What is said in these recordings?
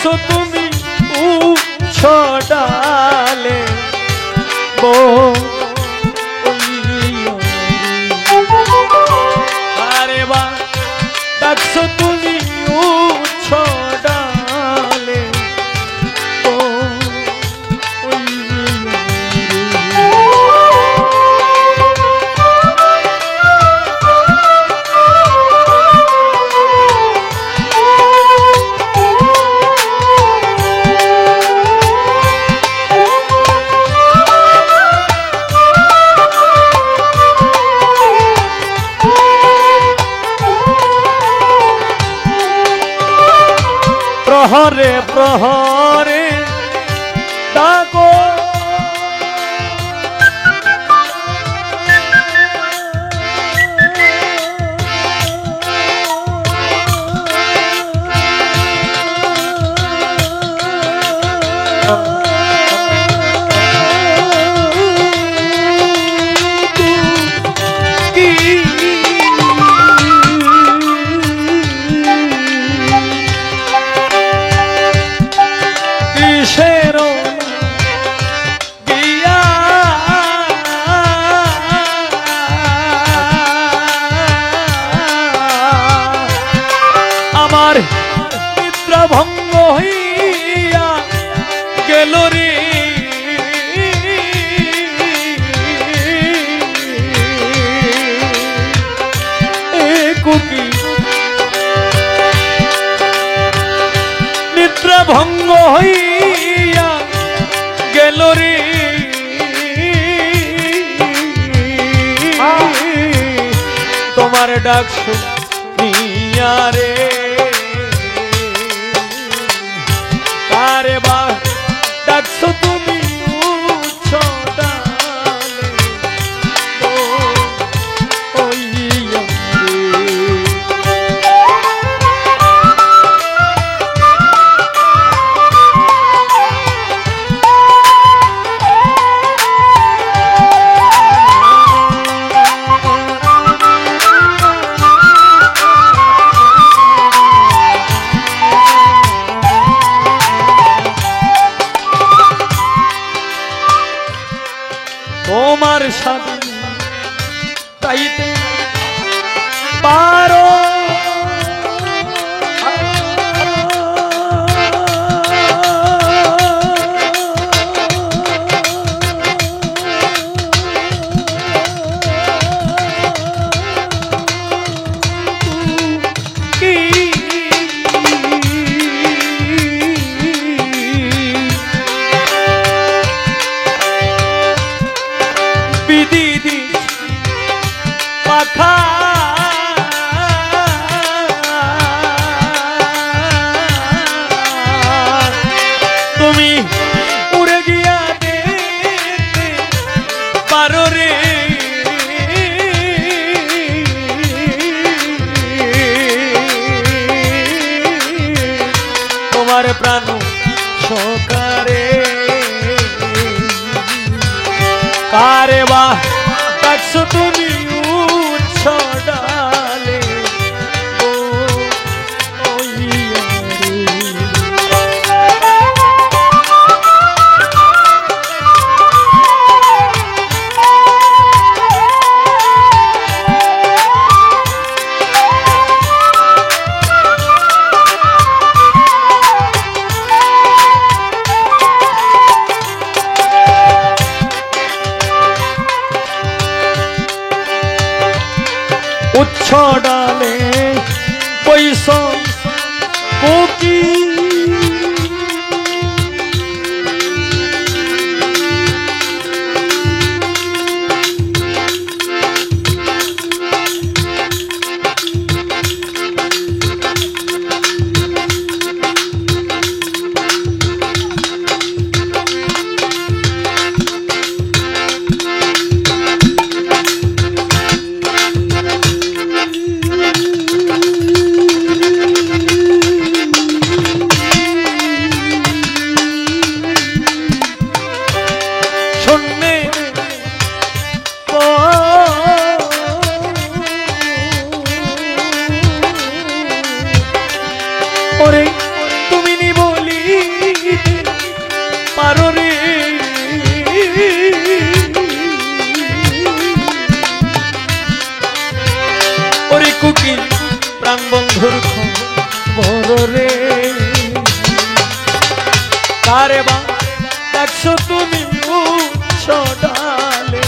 ডাকছো তুমি উচ্চ ডালে আরে বা ডাকছো তুমি উচ্চ ডালে প্রহরে প্রহরে ডাকো নিদ্রা ভঙ্গ হইয়া গেল রে কুকি নিদ্রা ভঙ্গ হইয়া গেল রে তোমার ডাক শুনিয়া রে আরে বা ডাকছো তুমি উচ্চ ডালে তোমার সাথে তাইতে পারো তুমি উড়ে গিয়া দেখতে পারো রে তোমার প্রাণ সকারে কারে বা ডাকছো তুমি উচ্চ ডালে উচ্চ ডালে বৈশ কোকি কারে বা দেখছো তুমি উচ্চ ডালে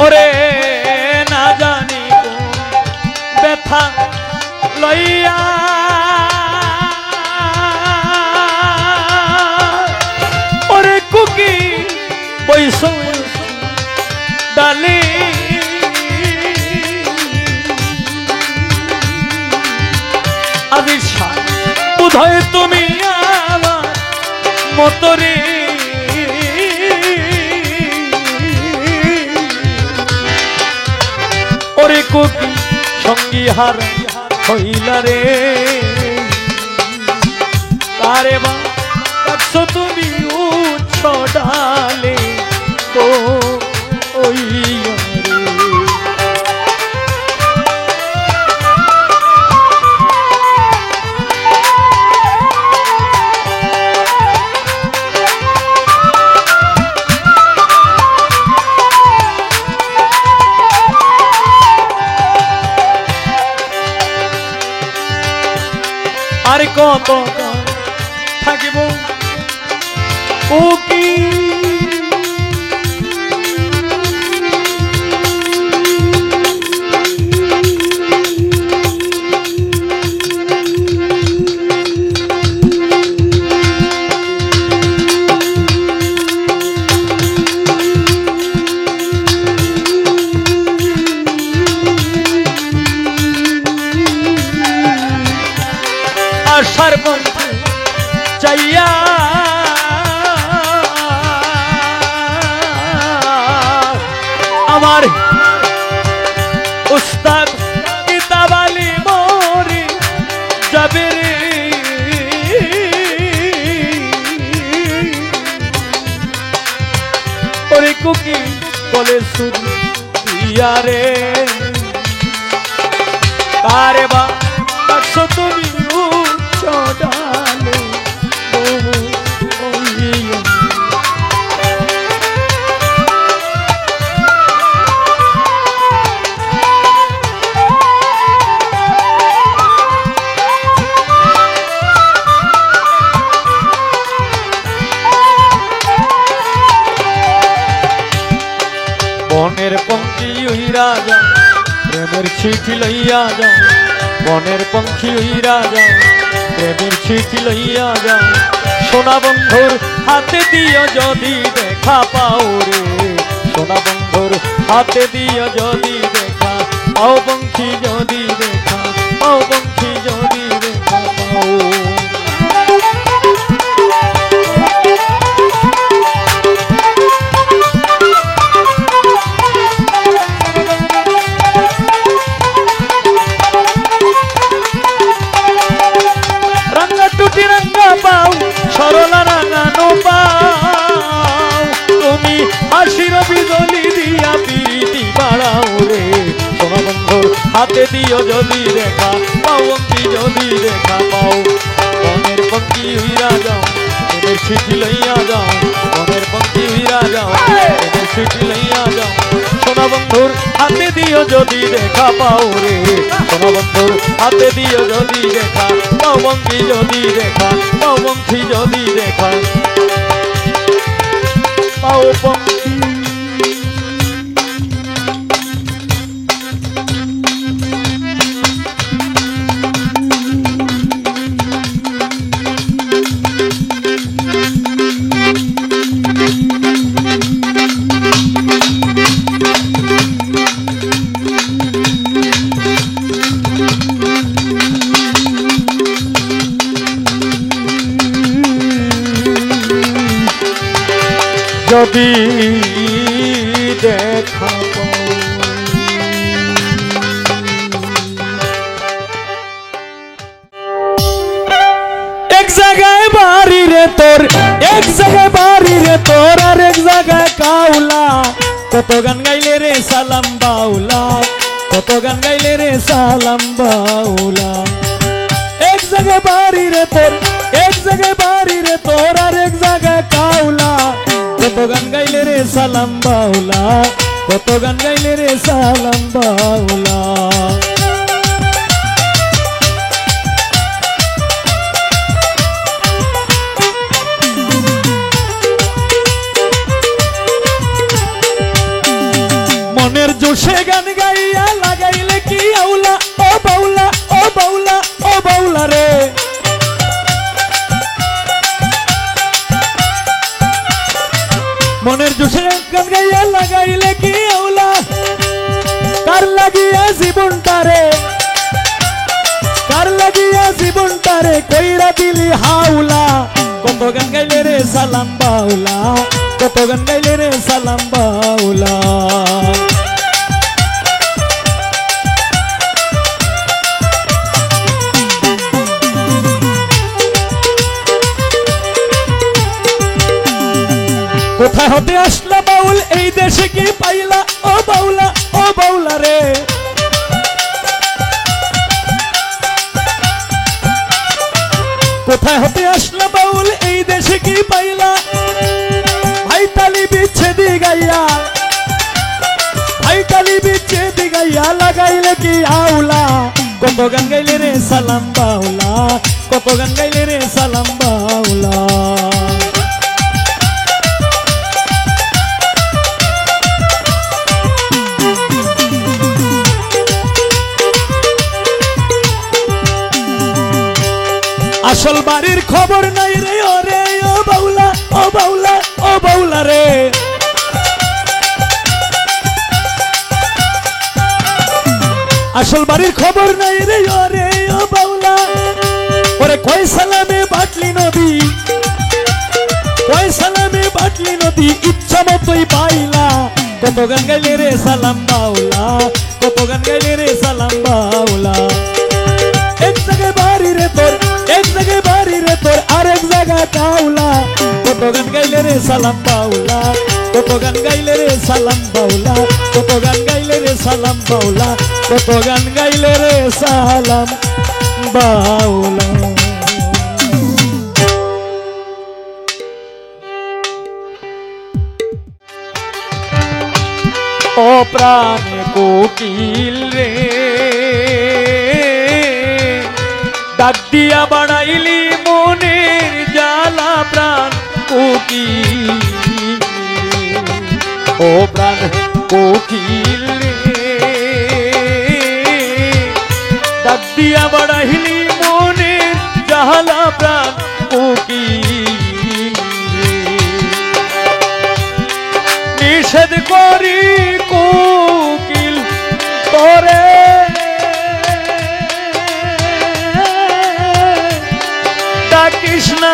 ওরে না জানি ব্যথা লইয়া ওরে কুকি বৈশ ডালি আদিশা বোধহয় তুমি আমার মতরে ওরে কুকি সঙ্গী হার হইলা রে কারে বা দেখছো তুমি উচ্চ ডালে তো ওই আর কত থাকিব কুকি আশার বন্ধু চাইয়া আমার উস্তাদ কিতাবালি মরে যাবে রে ওরে কুকি বলে শুনিয়া রে কারে বা দেখছো তুমি উচ্চ ডালে বনের পঙ্খী উইরা যাও প্রেমের চিঠি লইয়া যাও বনের পঙ্খী উইরা যাও প্রেমের চিঠি লইয়া যাও সোনা বন্ধুর হাতে দিও যদি দেখা পাও রে সোনা বন্ধুর হাতে দিও যদি দেখা পাও পঙ্খী যদি দেখা পাও পঙ্খী যদি দেখা পাও সরলা রাঙানো পাও তুমি হাসির বিজলি দিয়া প্রীতি বাড়াও রে সোনা বন্ধুর হাতে দিও যদি দেখা পাও অঙ্কি যদি দেখা পাও বনের পঙ্খী হইরা যাও প্রেমের চিঠি লইয়া যাও বনের পঙ্খী হইরা যাও প্রেমের চিঠি লইয়া যাও সোনা বন্ধুর হাতে দিও যদি দেখা পাও রে সোনা বন্ধুর হাতে দিও যদি দেখা পাও অঙ্কি যদি দেখা পাও পঙ্খী যদি দেখা পাও পঙ্খী যদি দেখা এক জায়গায় বাড়ি রে তোর এক জায়গায় বাড়ি রে তোর আর এক জায়গায় কাউলা কত গান গাইলে রে সালাম বাউলা কত গান গাইলে রে সালাম বাউলা এক জায়গায় বাড়ি রে তোর এক জায়গায় বাড়ি রে তোর আর এক জায়গায় কাউলা কত গান গাইলে রে সালাম বাউলা কত গান গাইলে রে সালাম বাউলা মনের জোশে গান গাইয়া লাগাইলে কি আউলা ও বাউলা ও বাউলা ও বাউলা রে মনের জোশে গান গাইয়া লাগাইলে কি আউলা কার লাগিয়া জীবনটারে কার লাগিয়া জীবনটারে কইরা দিলি হাউলা কত গান গাইলে রে সালাম বাউলা কত গান গাইলে রে সালাম বাউলা কোথায় হতে আসলা বাউল এই দেশে কি পাইলা ও বাউলা রে কোথায় হতে আসলা বাউল এই দেশে কি পাইলা ভাই তালি বিচ্ছেদি গাইয়া ভাই তালি বিচ্ছেদি গাইয়া লাগাইলে কি আউলা কত গান গাইলে রে সালাম বাউলা কত গান গাইলে রে সালাম বাউলা আসল বাড়ির খবর নাই রে ওরে ও বাউলা ও বাউলা ও বাউলা রে আসল বাড়ির খবর নাই রে ওরে ও বাউলা ওরে কয় সালামে বাটলি নদী কয় সালামে বাটলি নদী ইচ্ছা মতোই পাইলা কত গান গাইলে রে সালাম বাউলা কত গান গাইলে রে সালাম বাউলা এক জায়গায় বাড়ি রে তোর এক জায়গায় বাড়ি রে তোর আর এক জায়গায় কাউলা কত গান গাইলে রে সালাম বাউলা কত গান গাইলে রে সালাম বাউলা কত গান গাইলে রে সালাম বাউলা কত গান গাইলে রে সালাম বাউলা ও প্রাণে কোকিল রে ডাক দিয়া বাড়াইলি মনের জ্বালা প্রাণ কোকিল ও প্রাণ কোকিল রে ডাক দিয়া বাড়াইলি মনের জ্বালা প্রাণ কোকিল নিষেধ করি কোকিল তোরে কৃষ্ণা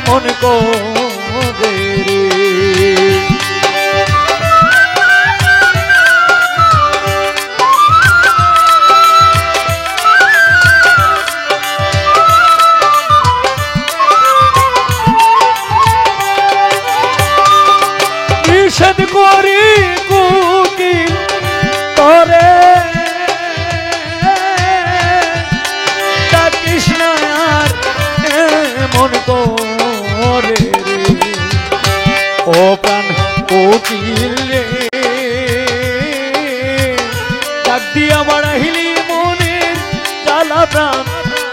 মন করে নিষেধ করি কোকিল তোরে মন করে ও প্রাণ কোকিল রে ডাক দিয়া বাড়াইলি মনের জ্বালা প্রাণ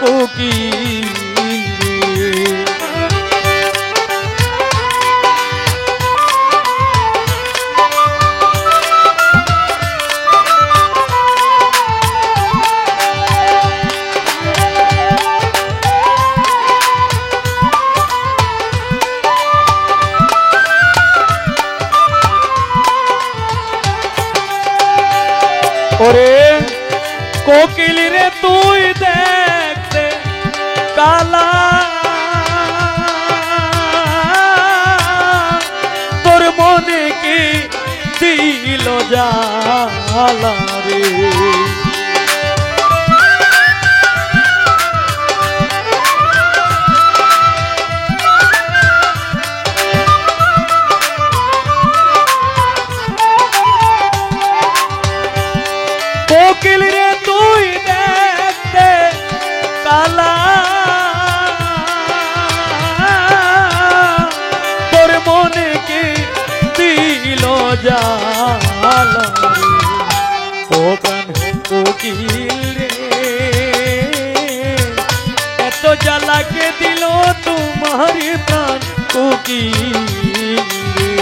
কোকিল ওরে কোকিল রে তুই দেখতে কালা তোর মনে কি দিল জালা রে কোকিল রে তুই দেখতে কালা, তোর মনে কে দিল জালা, ও প্রাণ কোকিল রে এত জ্বালা কে দিল তোমার প্রাণ কোকিল রে।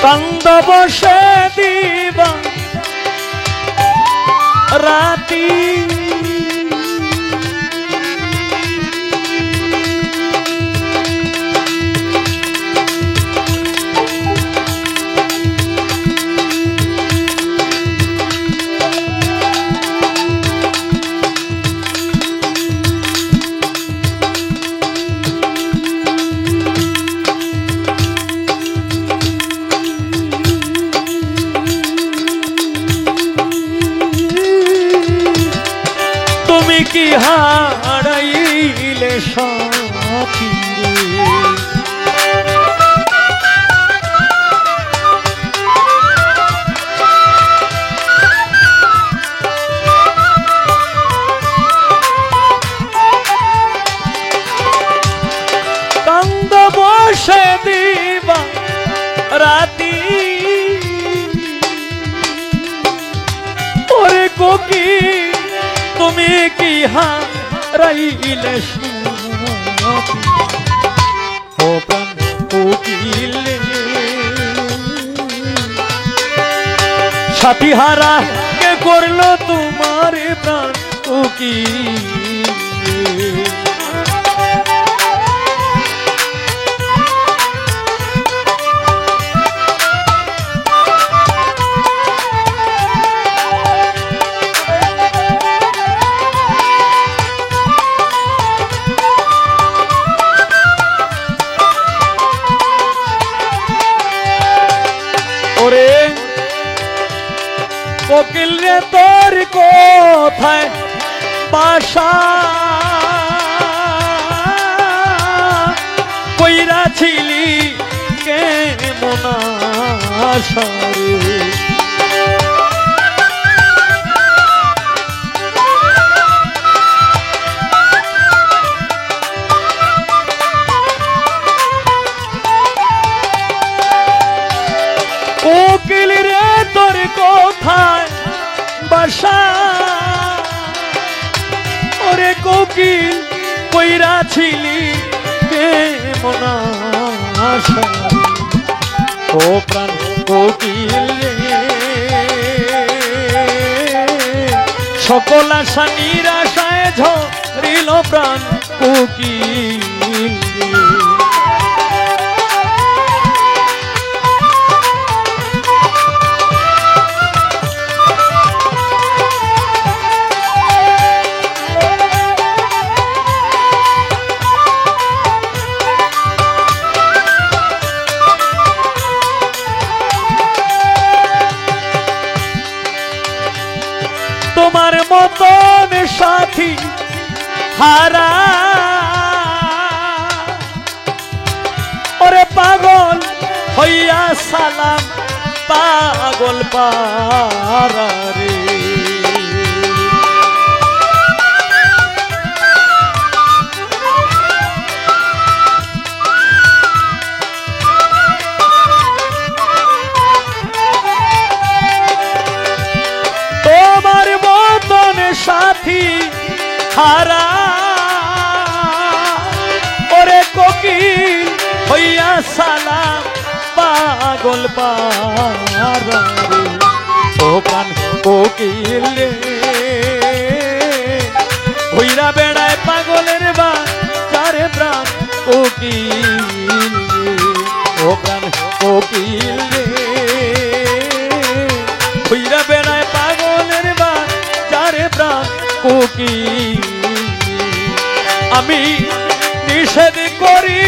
কান্দ বসে দিবা রাতি, তুমি কি হারাইলে সাথী রে, কান্দ বসে দিবা রাতি, ওরে কোকিল তুমি কি হারাইলে সাথী, ও প্রাণ কোকিল রে সাথী হারা কে করলো তোমার প্রাণ কোকিল রে। ওরে কোকিল রে তোর কোথায় বাসা, কইরা ছিলি কেমন আশা রে, কোকিল রে তোর কোথায় বাসা, ওরে কোকিল কইরা ছিলি কেমন আশা, ও প্রাণ কোকিল রে সকল আশা নিরাশায় ঝরিল প্রাণ কোকিল রে। তোমার মতন সাথী হারা, ওরে পাগল হইয়া সালাম পাগল পারা রে, তোমার মতন সাথী হারা, ওরে কোকিল হইয়া সালাম পাগল পারা রে, ও প্রাণ কোকিল রে হইরা বেড়ায় পাগলের বাজারে প্রাণ কোকিল রে, ও প্রাণ কোকিল রে হইরা বেড়ায় পাগলের বাজারে প্রাণ কোকিল। আমি নিষেধ করি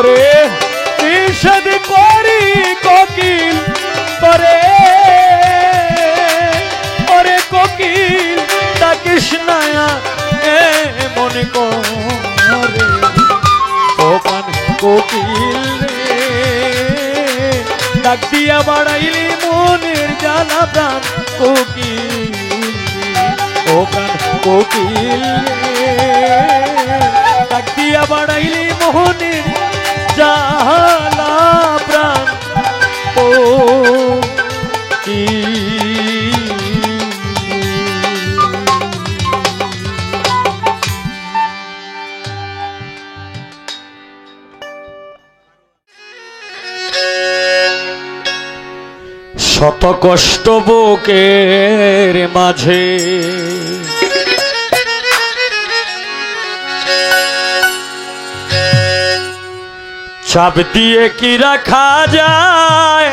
ওরে নিষেধ করি কোকিল করে, ওরে কোকিল ডাকিস না এ মনে করে, ও কান কোকিল রে ডাক দিয়া বাড়াইলি মনের জ্বালা প্রাণ কোকিল, ও কান কোকিল রে ডাক দিয়া বাড়াইলি মোহনের জ্বালা প্রাণ কোকিল। শত কষ্ট বুকের মাঝে চাপ দিয়ে কি রাখা যায়,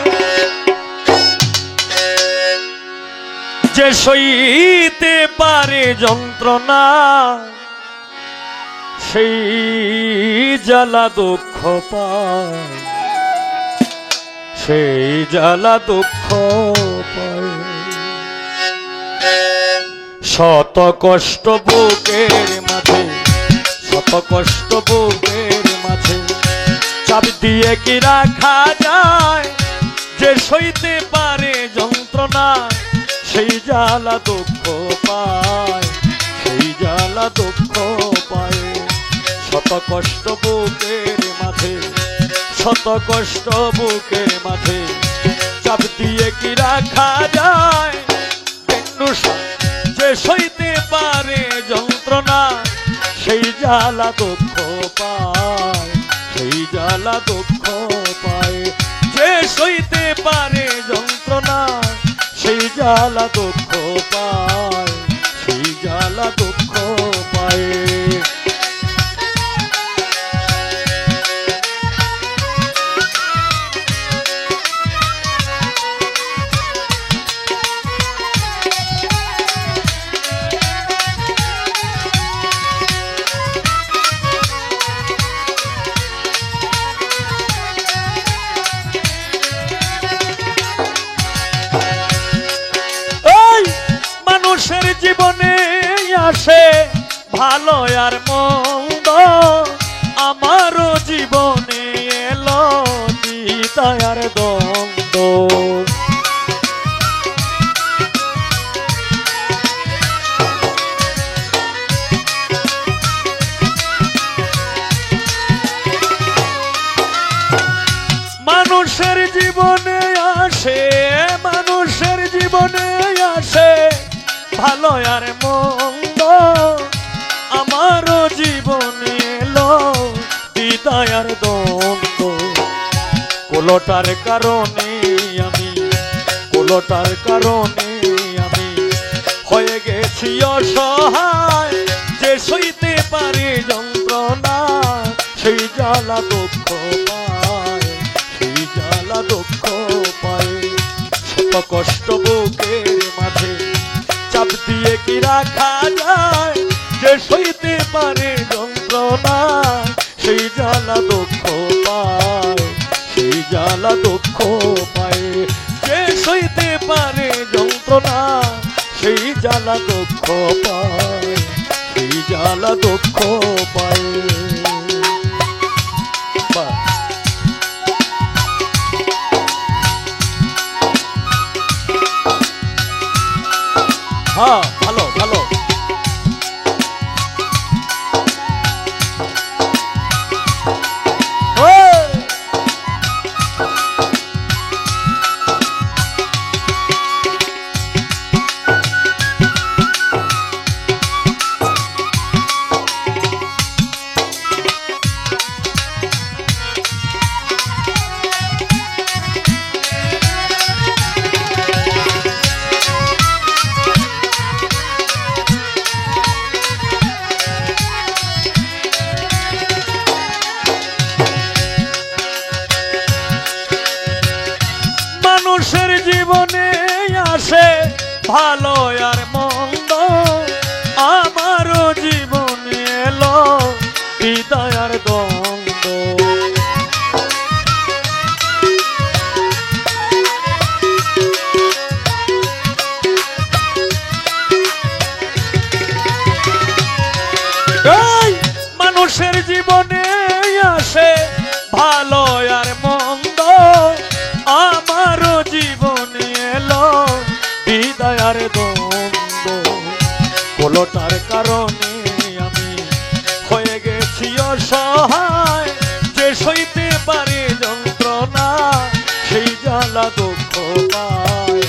যে সইতে পারে যন্ত্রণা সেই জ্বালা দুঃখ পায়, সেই জ্বালা দুঃখ পায়। শত কষ্ট বুকের মাঝে, শত কষ্ট বুকের মাঝে চাপ দিয়ে কি রাখা যায়, যে সইতে পারে যন্ত্রণা সেই জ্বালা দুঃখ পায়, সেই জ্বালা দুঃখ পায়। শত কষ্ট বুকের মাঝে, শত কষ্ট বুকের মাঝে চাপ দিয়ে কি রাখা যায়, যে সইতে পারে যন্ত্রণা সেই জ্বালা দুঃখ পায়, সেই জ্বালা দুঃখ পায়। যে সইতে পারে যন্ত্রণা সেই জ্বালা দুঃখ পায়, সেই জ্বালা দুঃখ পায়। মানুষের জীবনে আসে ভালো আর মন্দ, আমারও জীবনে এলো দ্বিধা আর দ্বন্দ্ব। মানুষের জীবনে আসে, মানুষের জীবনে আসে ভালো আর মন্দ, আমারও জীবনে এলো দ্বিধা আর দ্বন্দ্ব। কোলটার কারণে আমি, কোলটার কারণে আমি হয়ে গেছি অসহায়, যে সইতে পারে যন্ত্রণা সেই জ্বালা দুঃখ পায়, সেই জ্বালা দুঃখ পায়। শত কষ্ট বুকের মাঝে চাপ দিয়ে কি রাখা যায়, যে সইতে পারে যন্ত্রণা সেই জ্বালা দুঃখ পায়, সেই জ্বালা দুঃখ পায়। যে সইতে পারে যন্ত্রণা সেই জ্বালা দুঃখ পায়, সেই জ্বালা দুঃখ পায়। হ্যাঁ ভালো ভালো। মানুষের জীবনে আসে ভালো আর মন্দ, আমারও জীবনে এলো দ্বিধা আর দ্বন্দ্ব। মানুষের জীবনে আসে ভালো আর মন্দ, আমারও জীবনে এলো বিদায় আর দ্বন্দ্ব। কোলোটার কারণে আমি হয়ে গেছি অসহায়, যে সইতে পারে যন্ত্রণা সেই জ্বালা দুঃখ পায়,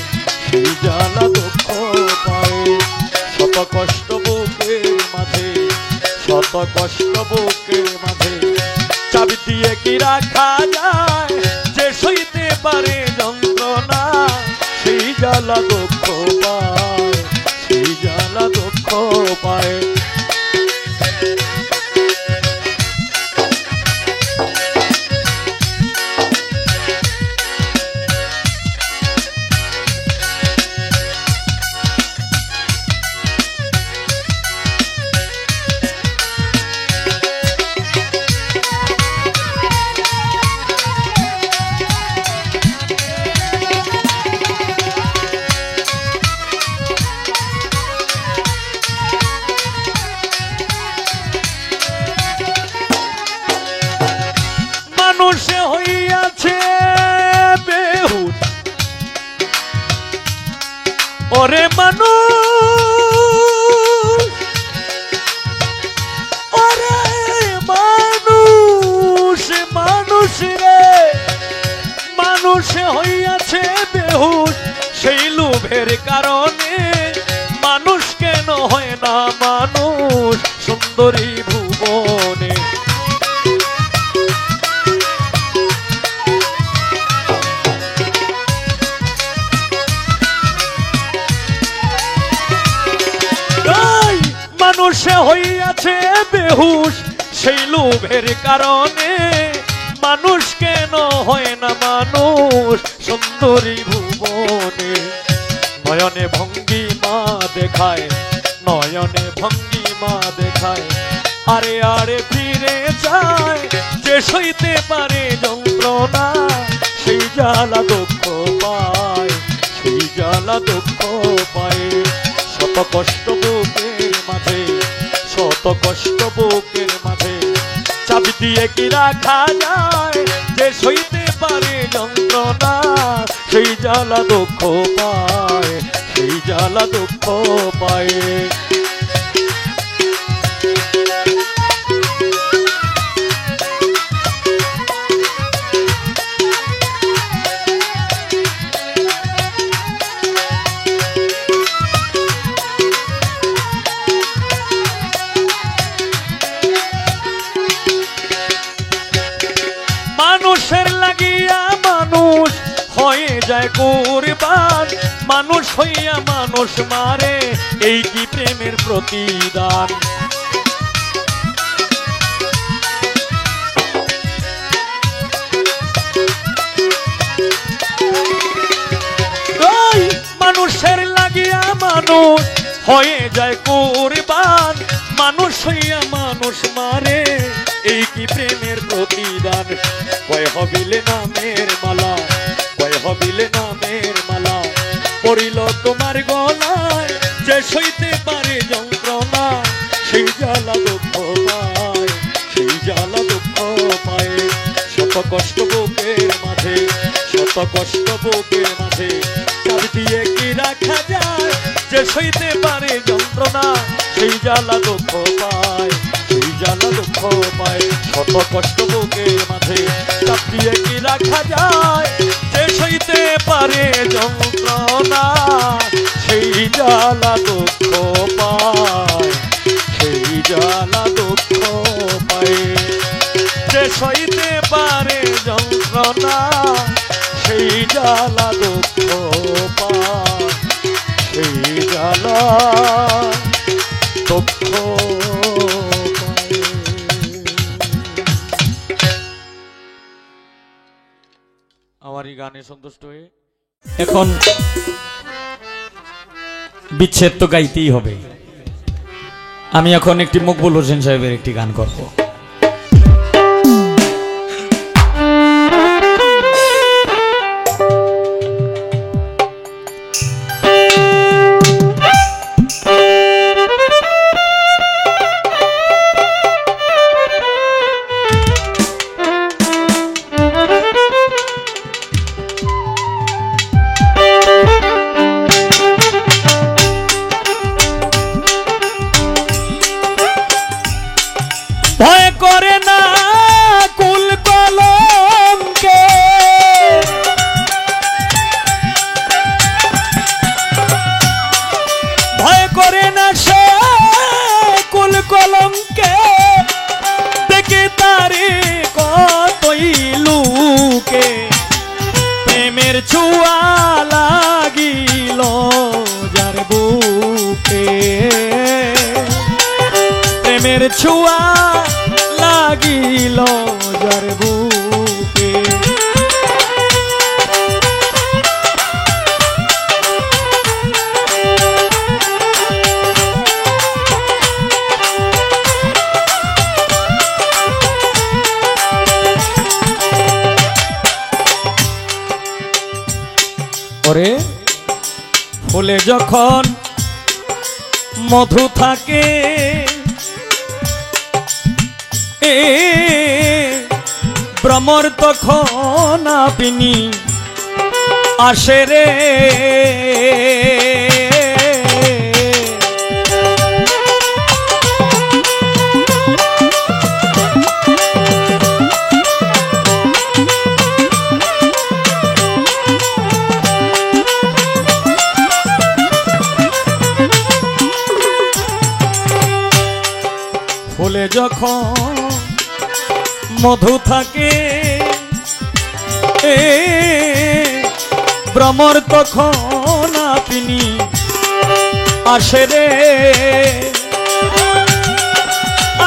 সেই জ্বালা দুঃখ পায়। শত কষ্ট বুকের মাঝে, শত কষ্ট বুকের মাঝে, চাবি দিয়ে কি রাখা যায়, যে সইতে পারে যন্ত্রণা সেই জ্বালা দুঃখ পায়, সেই জ্বালা দুঃখ পায়। মানুষে হইয়াছে বেহুশ, ওরে মানুষ, ওরে মানুষ, মানুষ রে, মানুষে হইয়াছে বেহুশ সেই লোভের কারণে। মানুষ কেন হয় না মানুষ সুন্দরী ভুবনে। মানুষে হইয়াছে বেহুশ সেই লোভের কারণে। মানুষ কেন হয় না মানুষ সুন্দরী ভুবনে। নয়নে ভঙ্গিমা দেখায়, নয়নে ভঙ্গিমা দেখায়, আরে আরে ফিরে যায়, যে সইতে পারে যন্ত্রণা সেই জ্বালা দুঃখ পায়, সেই জ্বালা দুঃখ পায়। শত কষ্ট বুকের মাঝে, শত কষ্ট বুকের মাঝে, চাবি দিয়ে কি রাখা যায়, যে সইতে পারে যন্ত্রণা সেই জ্বালা দুঃখ পায়, সেই জ্বালা দুঃখ পায়। মানুষের লাগিয়া মানুষ হয়ে যায় কুরবান, মানুষ হইয়া মানুষ মারে এই কি প্রেমের প্রতিদান। মানুষের লাগিয়া মানুষ হয়ে যায় কুরবান, মানুষ হইয়া মানুষ মারে এই কি প্রেমের প্রতিদান। কয় হবিলে নামের মালা, কয় হবিলে নামের মালা পড়িল তোমার গলায়, যে সইতে পারে যন্ত্রণা সেই জ্বালা দুঃখ পায়, সেই জ্বালা দুঃখ পায়। শত কষ্ট বুকের মাঝে, শত কষ্ট বুকের মাঝে, চাবি দিয়ে কি রাখা যায়, যে সইতে পারে যন্ত্রণা সেই জ্বালা দুঃখ পায়, সেই জ্বালা দুঃখ পায়। শত কষ্ট বুকের মাঝে, চাবি দিয়ে কি রাখা যায়, যে সইতে পারে যন্ত্রণা সেই জ্বালা দুঃখ পায়, সেই জ্বালা দুঃখ পায়। যে সইতে পারে যন্ত্রণা সেই জ্বালা দুঃখ পায়, সেই জ্বালা দুঃখ পায়। আমার এই গানে সন্তুষ্ট হয়ে এখন বিচ্ছেদ তো গাইতেই হবে। আমি এখন একটি মকবুল হোসেন সাহেবের একটি গান করব। করে না সে কুল কলঙ্কে দেখে তারে কতই লুকে প্রেমের ছোঁয়া লাগিল যার বুকে প্রেমের ছোঁয়া লাগিল যার বুকে ওরে ফুলে যখন মধু থাকে ভ্রমর তখন আপনি আসে রে ফুলে যখন মধু থাকে ভ্রমর তখন আপনি আসে রে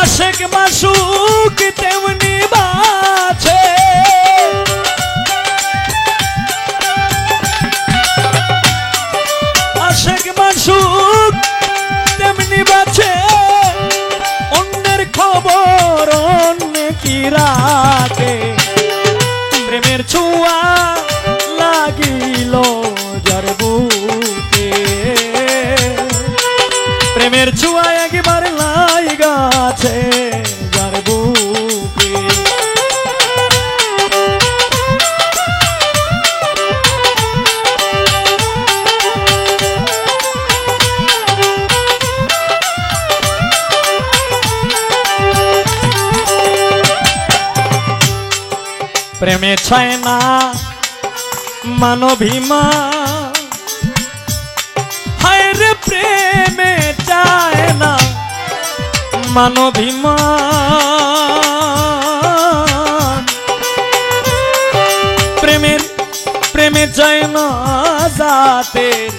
আশেক মাসুক তেমনি বাছে আশেক মাসুক তেমনি বাছে অন্যের খবর অন্য কি রাখে প্রেমের ছোঁয়া লাগিল যার বুকে প্রেমের ছোঁয়া একবার লাগাছে যার বুকে প্রেমে ছায় না মানবিমা হায় রে প্রেমে চায় না মানবিমা প্রেমে চায় না জাতের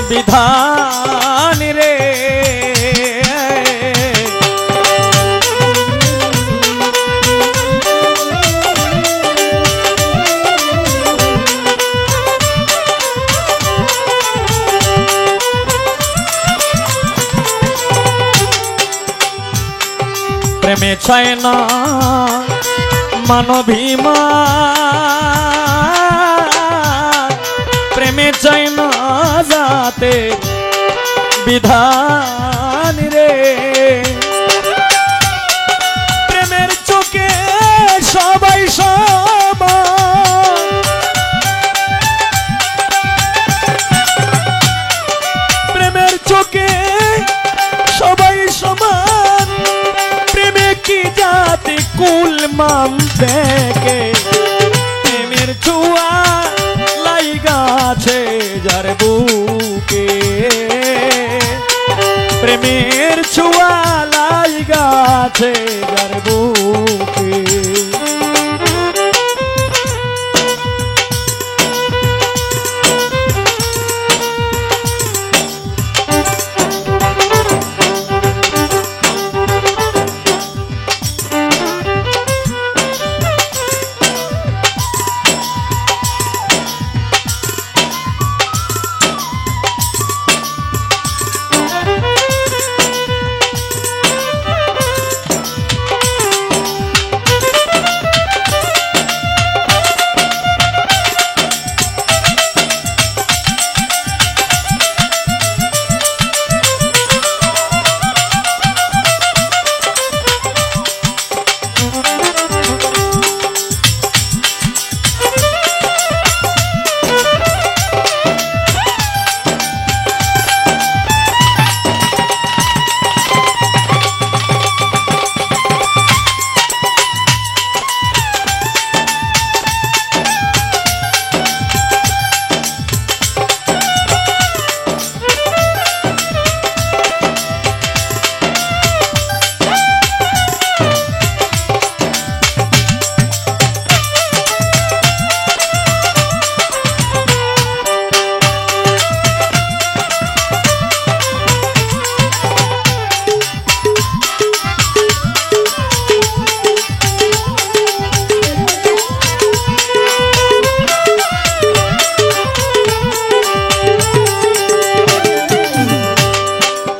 বিধান রে প্রেমে চায় না মানবিমা প্রেমে চায় না জাতে বিধান রে প্রেমের চোখে সবাই সমান প্রেমের চোখে সবাই সমান কি জাতি কুল মান দেখে প্রেমের ছোঁয়া লাগাছে যার বুকে প্রেমের ছোঁয়া লাগাছে যার বুকে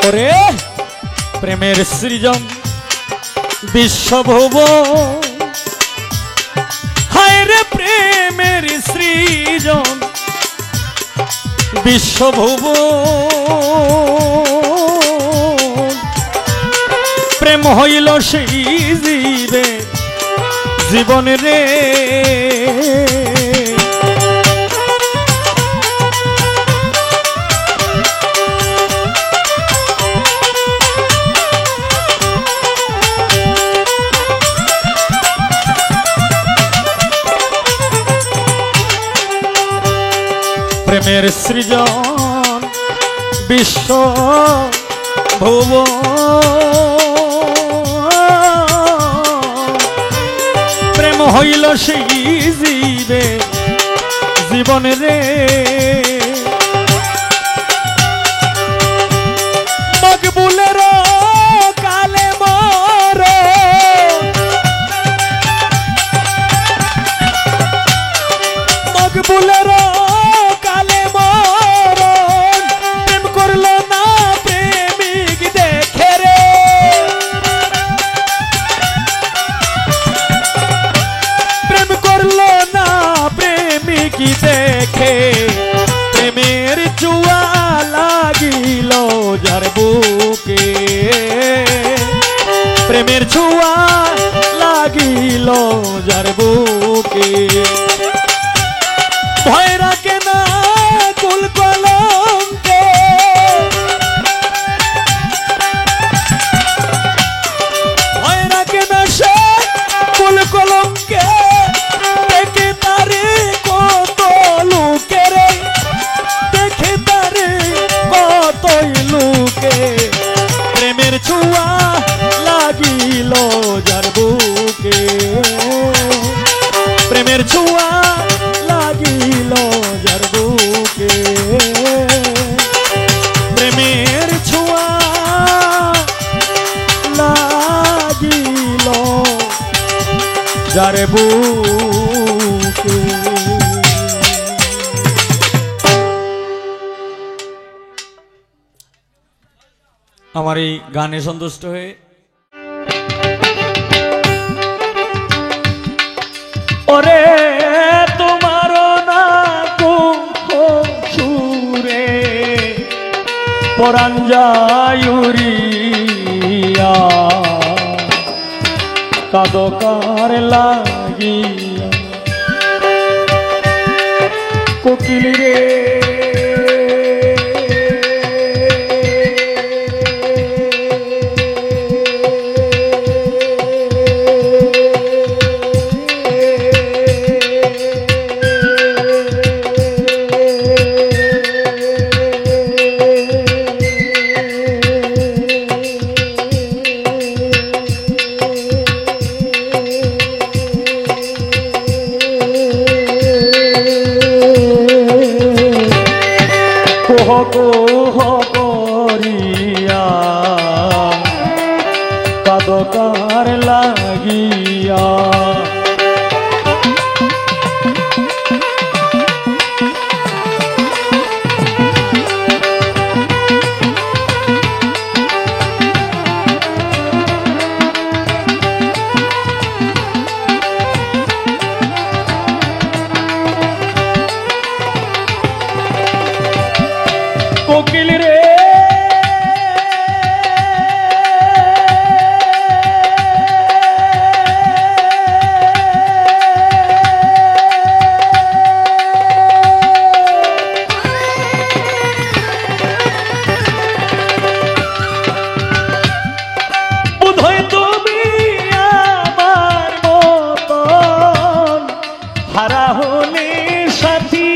ওরে প্রেমের সৃজন বিশ্বভুব, হায় রে প্রেমের সৃজন বিশ্বভুব, প্রেম হইল সেই জীবে জীবন রে। প্রেমের সৃজন বিশ্ব ভুব, প্রেম হইল সেই জীবে জীবন রে। মকবুলের কালে মর, মকবুলের দেখে প্রেমের জুয়া লাগিল যার বুকে, প্রেমের জুয়া লাগিল যার বুকে। ভয় রাখে না কুল কলঙ্কে, ভয় রাখে না সে কুল কলঙ্কে। দেখে তারে কত লোকে রে, দেখে তারে কতই লোকে, প্রেমের ছোঁয়া লাগিল যার বুকে, প্রেমের ছোঁয়া লাগিল যার বুকে, প্রেমের ছোঁয়া লাগিল যার বুকে। আমার এই গানে সন্তুষ্ট হয়ে ওরে তোমার না সুরে পরাণ যায়ুরিয়া, কাদকার লাগিয়া কোকিল রে। কোহ করিয়া কাদকার লাগিয়া, কোকিল রে বোধহয় তুমি আমার মতন হারা হলে সাথী,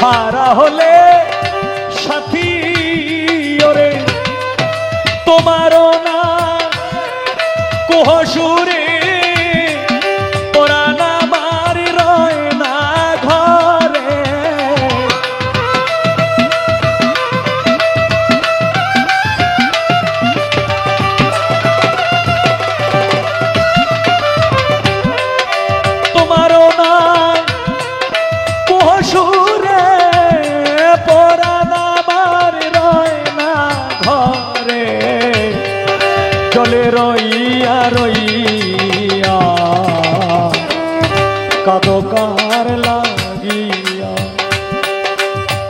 হারা হলে সাথী ওরে তোমারও না কোহসুরে, পরাণ আমার রয় না ঘরে,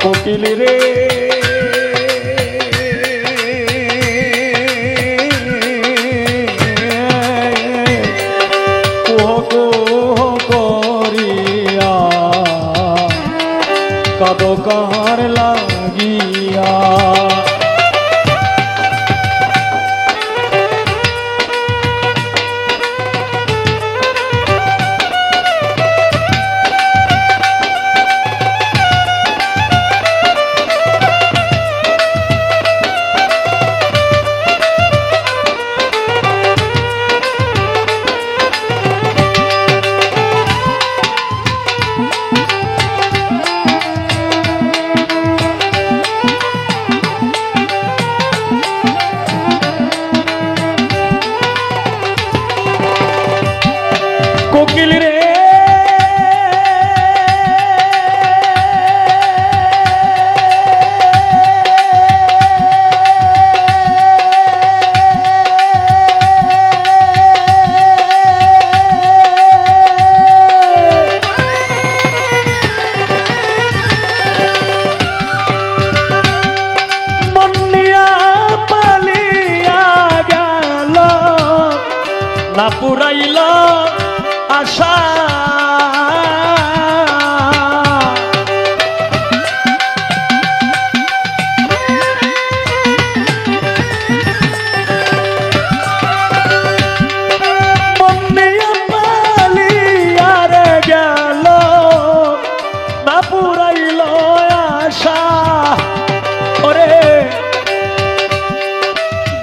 কোকিল রে কুহ কুহ করিয়া কাঁদো কার লাগিয়া। কোকিল রে মনিয়া পালিয়া গেল না পুরাইল আশা। মনিয়া পালিয়া রে গেল না পুরাইল আশা। ওরে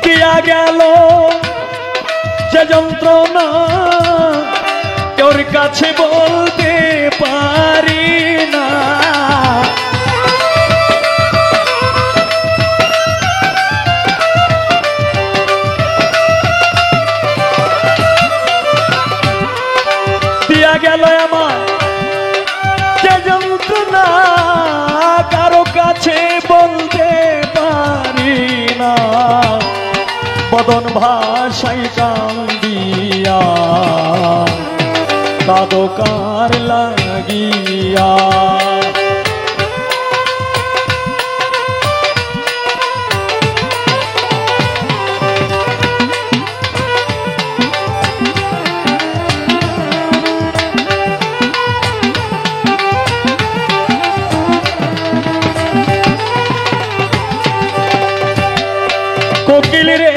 দিয়া গেল যে যন্ত্রণা তোর কাছে বলতে পারি না। দিয়া গেল আমার যে যন্ত্রণা কারো কাছে বলতে পারি না। বদন ভাষায় কান্দিয়া কাঁদো কার লাগিয়া। কোকিল রে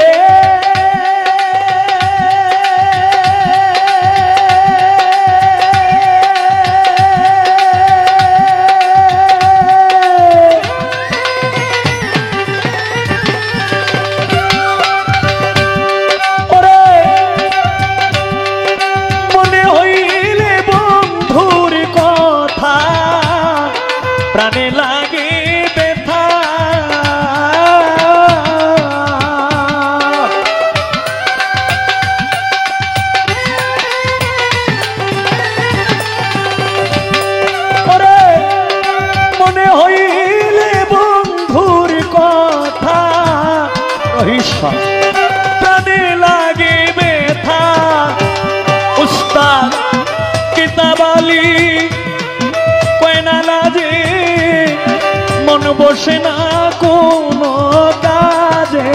প্রাণে লাগে ব্যথা। ওরে মনে হইলে বন্ধুর কথা প্রাণে লাগে ব্যথা। উস্তাদ কিতাবালি কয়না লাজে মন বসে না কোনো কাজে।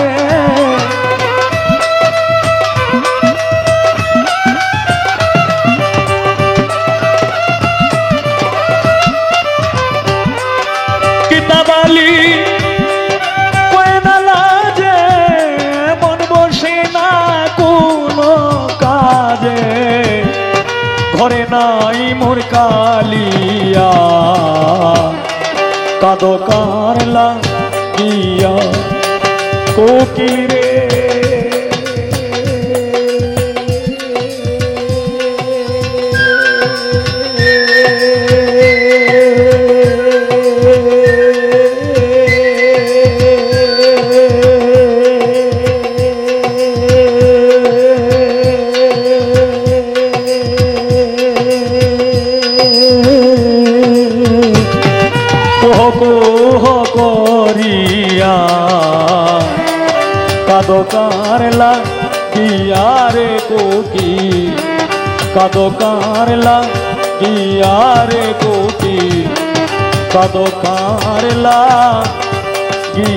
কিতাবালি কয়না লাজে মন বসে না কোনো কাজে। ঘরে নাই মোর কালিয়া কাঁদো কার লাগিয়া। কোকিল রে করিয়া কাঁদো কার লাগিয়া রে কোকিল কাঁদো কার লাগিয়া রে কোকিল সাধকার লাগিয়া।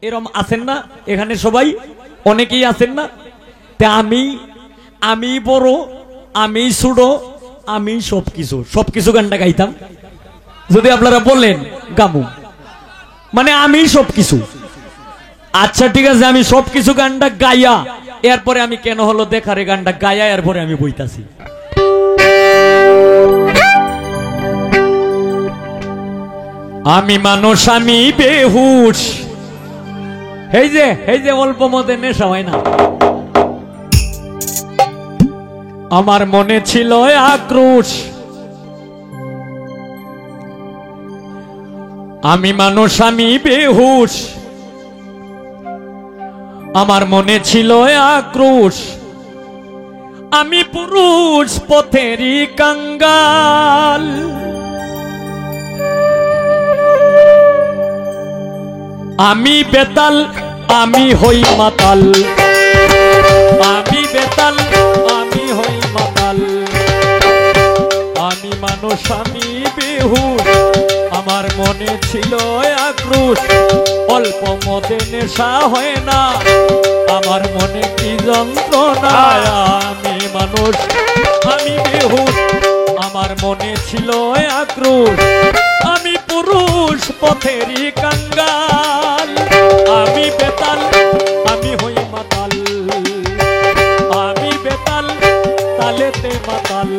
এরম আছেন না এখানে সবাই, অনেকেই আছেন না? তে আমি বড়, আমি ছোট, আমি সবকিছু গানটা গাইতাম। যদি আপনারা বলেন গামু, মানে আমি সবকিছু। আচ্ছা ঠিক আছে, আমি সবকিছু গানটা গাইয়া এরপরে আমি কেন হলো দেখারে গানটা গাইয়া এরপরে আমি বইতাছি। আমি মানুষ, আমি বেহুশ। এই যে অল্প মতে নেশা হয় না। আমার মনে ছিল আক্রোশ। আমি মানুষ, আমি বেহুশ। আমার মনে ছিল আক্রোশ। আমি পুরুষ পথেরই কাঙ্গাল। আমি বেতাল, আমি হই মাতাল। আমি বেতাল, আমি হই মাতাল। আমি মানুষ, আমি বেহুশ। আমার মনে ছিল আক্রোশ। অল্প মতে নেশা হয় না, আমার মনে কি যন্ত্রণা। আমি মানুষ, আমি বেহুশ। আমার মনে ছিল আক্রোশ। আমি পুরুষ পথেরই কাঙ্গাল। আমি বেতাল, আমি হই মাতাল। আমি বেতাল, তালেতে মাতাল।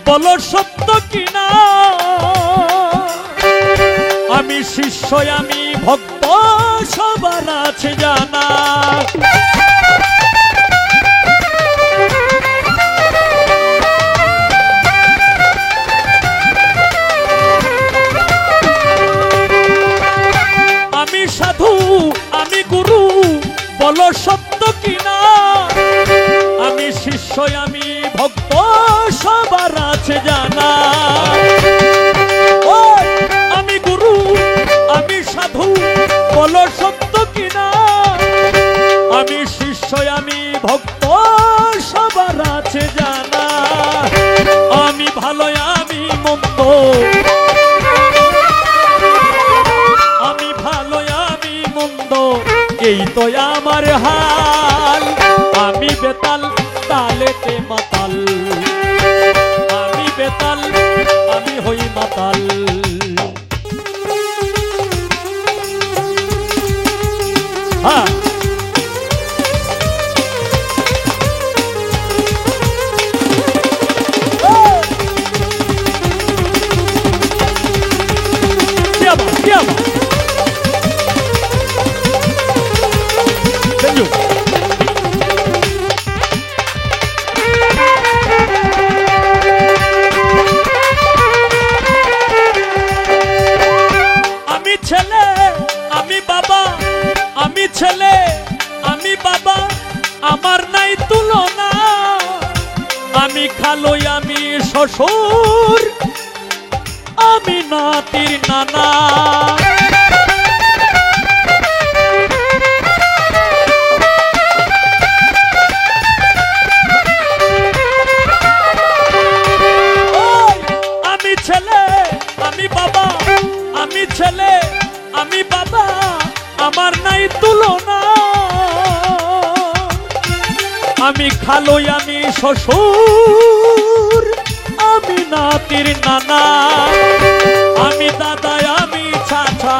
বলো সত্য কিনা, আমি শিষ্য, আমি ভক্ত, সবার আছে জানা। আমি সাধু, আমি গুরু, বলো সত্য কিনা, আমি শিষ্য, আমি ভক্ত, সবার আছে জানা। আমি গুরু, আমি সাধু, বলো সত্য কিনা, আমি শিষ্য, আমি ভক্ত, সবার আছে জানা। আমি ভালো, আমি মন্দ, আমি ভালো, আমি মন্দ, এই তো আমার হাল। আমি বেতাল, তালেতে মাতাল। আমি বেতাল, আমি হই মাতাল। হ্যাঁ, ছেলে, আমি বাবা, আমার নাই তুলনা। আমি খালো, আমি শ্বশুর, আমি নাতির নানা। আমি ছেলে, আমি বাবা, আমি ছেলে, আমি বাবা, আমার নাই তুলনা। আমি খালো, আমি শ্বশুর, আমি নাতির নানা, আমি দাদা আমি চাচা,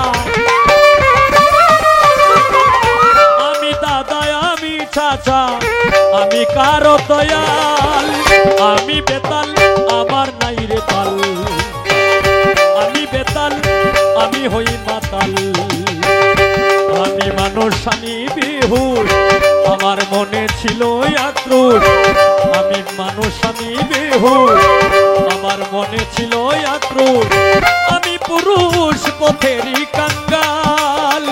আমি দাদা আমি চাচা, আমি কারো দয়াল, আমি বেতাল আমার নাই রে তাল, আমি বেতাল আমি হই মাতাল, আমি মানুষ আমি বেহুশ, আমার মনে ছিল আক্রোশ, আমি মানুষ আমি বেহুশ, আমার মনে ছিল আক্রোশ, আমি পুরুষ পথেরই কাঙ্গাল,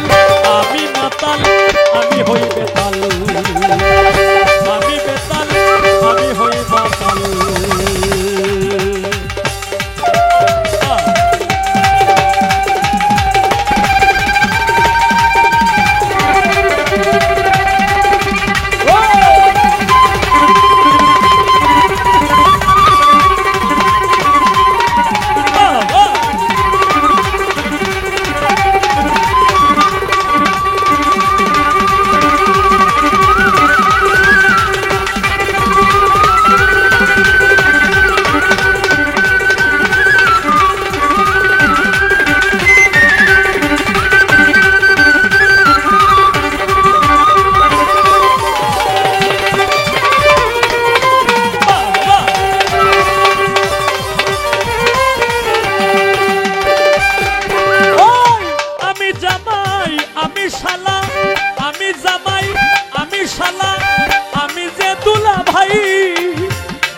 আমি মাতাল আমি হই বেতাল, আমি বেতাল আমি হই মাতাল।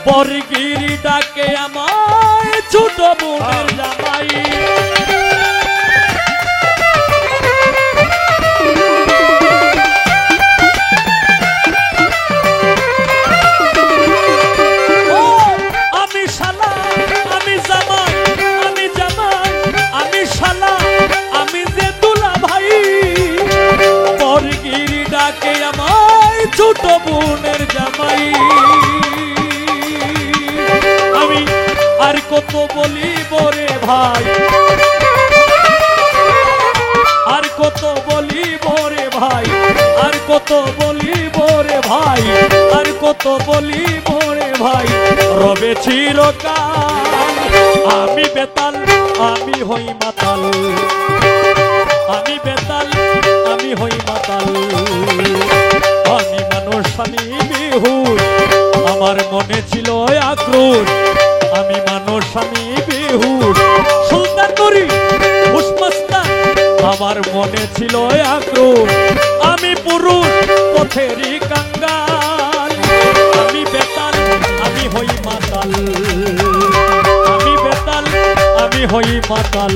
বরগিরি ডাকে আমায় ছোট বোনের জামাই, আমি শালা আমি জামাই, আমি জামাই আমি শালা, আমি যে দুলা ভাই, বরগিরি ডাকে আমায় ছোট বোনের জামাই, আর কত বলিব রে ভাই, আর কত বলিব রে ভাই, আর কত বলিব রে ভাই, আর কত বলিব রে ভাই, রবে চিরকাল, আমি বেতাল আমি হই মাতাল, আমি বেতাল আমি হই মাতাল, আমি মানুষ আমি বেহুশ, আমার মনে ছিল আক্রোশ, আমি মানুষ আমি বেহুশ, সুলতান করি হুসমস্তান, আমার মনে ছিল আক্রোশ, আমি পুরুষ পথেরই কাঙ্গাল, আমি বেতাল আমি হই মাতাল, আমি বেতাল আমি হই মাতাল।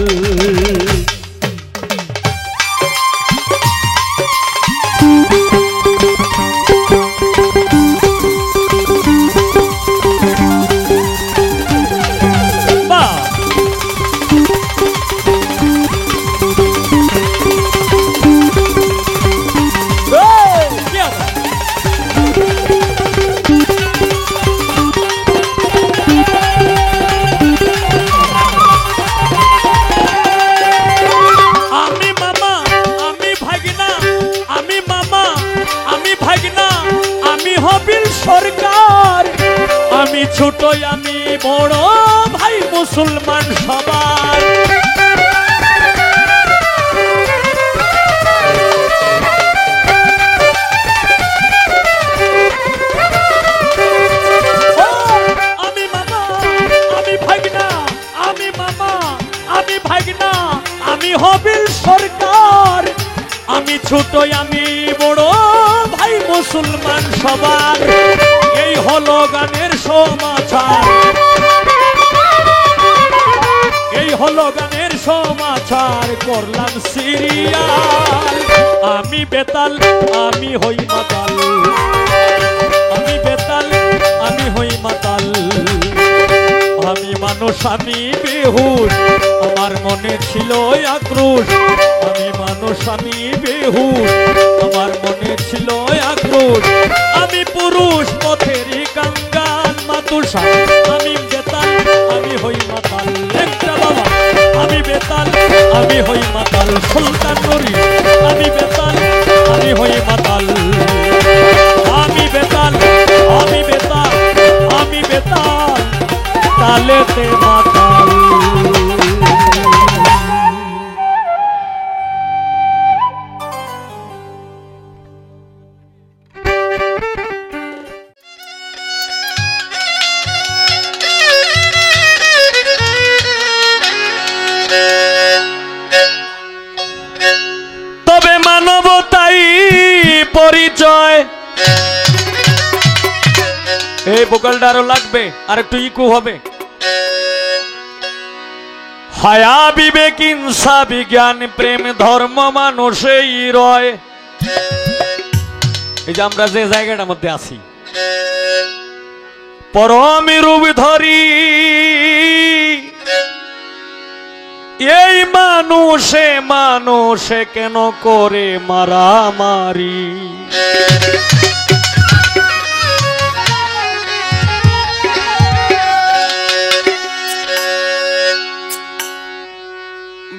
সরকার আমি ছোট আমি বড় ভাই মুসলমান সবার, আমি মামা আমি ভাগনা, আমি মামা আমি ভাগনা, আমি হবিল সরকার, আমি ছোট আমি বড় ভাই মুসলমান সবার, এই হলো গানের সমাচার, এই হলো গানের সমাচার, করলাম সিরিয়াল, আমি বেতাল আমি হই মাতাল, আমি বেতাল আমি হই মাতাল, আমি মানুষ আমি বেহুশ, আমার মনে ছিল আক্রোশ, আমি মানুষ আমি বেহুশ, আমার মনে ছিল আক্রোশ, আমি পুরুষ পথেরই কাঙ্গাল মাতুষা, আমি বেতাল আমি হই মাতাল, একটা বাবা আমি বেতাল আমি হই মাতাল, সুলতান নরি আমি বেতাল আমি হই মাতাল, আমি বেতাল আমি বেতাল আমি বেতাল তালেতে মাতাল। তবে মানবতাই পরিচয়। এই ভোকালটা আরো লাগবে, আর একটু ইকো হবে। হায়া বিবেক ইনসা বিজ্ঞান প্রেম ধর্ম মানুষেই রয়। এই যে আমরা যে জায়গাটার মধ্যে আছি, পরমি রূপ ধরি এই মানুষে মানুষে কেন করে মারামারি।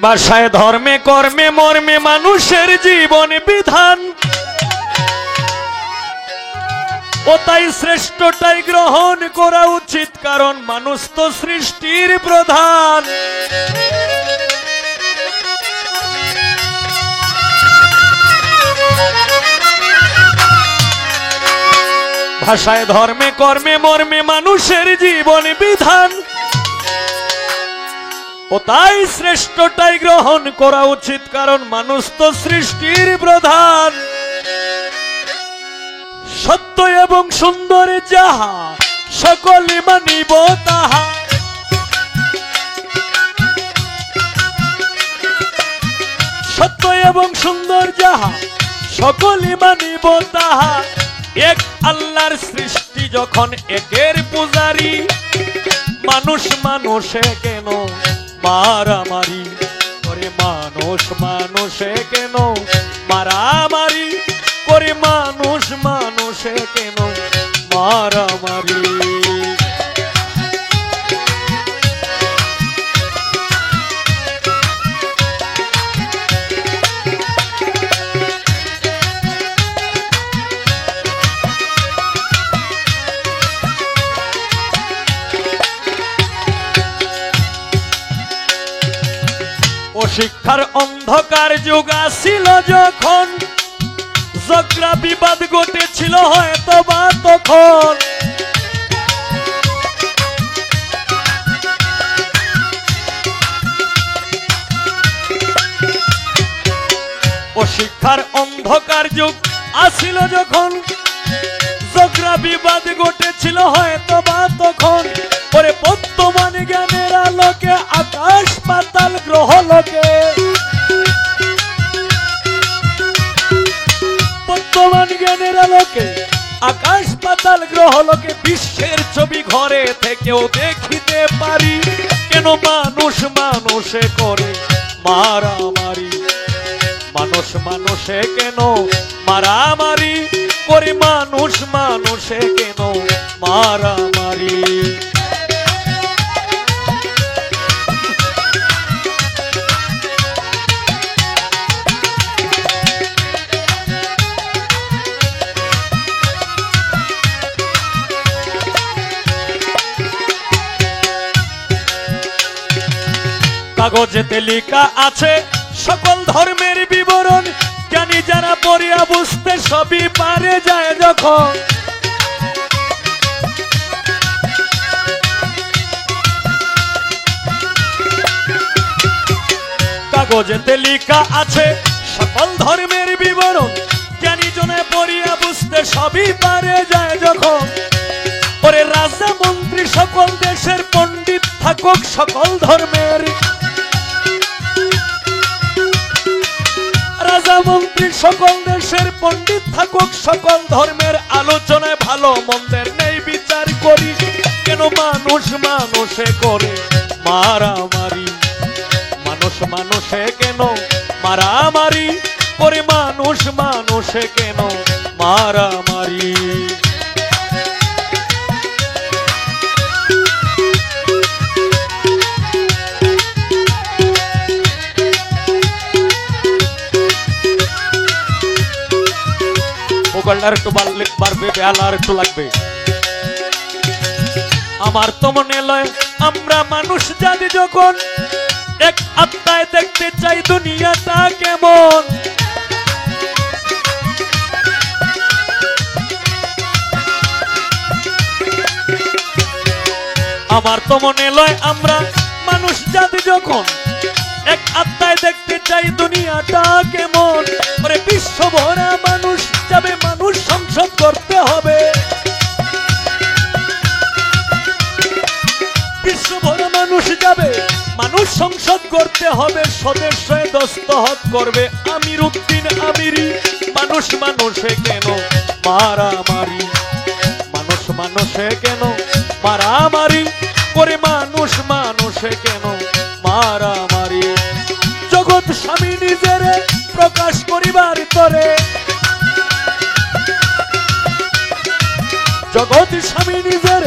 ভাষায় ধর্মে কর্মে মর্মে মানুষের জীবন বিধান, ও তাই শ্রেষ্ঠটাই গ্রহণ করা উচিত, কারণ মানুষ তো সৃষ্টির প্রধান। ভাষায় ধর্মে কর্মে মর্মে মানুষের জীবন বিধান, ও তাই শ্রেষ্ঠটাই গ্রহণ করা উচিত, কারণ মানুষ তো সৃষ্টির প্রধান। সত্য এবং সুন্দর যাহা সকলে মানিব তাহা, সত্য এবং সুন্দর যাহা সকলে মানিব তাহা। এক আল্লাহর সৃষ্টি যখন একের পূজারি, মানুষ মানুষে কেন মারামারি করে, মানুষ মানুষে কেন মারামারি করে, মানুষ মানুষে কেন মারামারি। ও শিক্ষার অন্ধকার যুগ আসিল যখন, ঝগড়া বিবাদ ঘটেছিল হয়তো বা তখন। ও শিক্ষার অন্ধকার যুগ আসিল যখন, ঝগড়া বিবাদ ঘটেছিল হয়তো বা তখন। ওরে বর্তমান জ্ঞানের আলোকে আকাশ পাতাল গ্রহ লোকে, বর্তমান জ্ঞানের আলোকে আকাশ পাতাল গ্রহ লোকে, বিশ্বের ছবি ঘরে থেকেও দেখিতে পারি, কেন মানুষ মানুষে করে মারামারি। মানুষ মানুষে কেন মারামারি করে, মানুষ মানুষে কেন মারামারি। কাগজেতে লেখা আছে সকল ধর্মের বিবরণ, জ্ঞানী যারা পড়িয়া বুঝতে সবই পারে যায় যখন। কাগজেতে লেখা আছে সকল ধর্মের বিবরণ, জ্ঞানী জনে পড়িয়া বুঝতে সবই পারে যায় যখন। ওরে রাজা মন্ত্রী সকল দেশের পণ্ডিত থাকুক সকল ধর্মের, রাজা মন্ত্রী সকল দেশের পণ্ডিত থাকুক সকল ধর্মের, আলোচনায় ভালো মন্দের নেই বিচার করি, কেন মানুষ মানুষে করে মারামারি। মানুষ মানুষে কেন মারামারি করে, মানুষ মানুষে কেন মারামারি। আর একটু বাড়বে, বেলা আর একটু লাগবে। আমার তো মনে লয় আমরা মানুষ জাতি যখন এক আত্মায় দেখতে চাই দুনিয়াটা কেমন, আমার তো মনে লয় আমরা মানুষ জাতি যখন এক আত্মায় দেখতে চাই দুনিয়াটা কেমন। ওরে বিশ্ব ভরা মানুষ যাবে, মানুষ সংসদ করতে হবে, বিশ্ব ভরা মানুষ যাবে, মানুষ সংসদ করতে হবে। সদস্যে দস্তখত করবে আমির উদ্দিন আমিরি। মানুষ মানুষে কেন মারামারি, মানুষ মানুষে কেন মারামারি করে, মানুষ মানুষে কেন মারামারি। জগৎ স্বামী নিজের প্রকাশ করিবার তরে, জগৎ স্বামী নিজের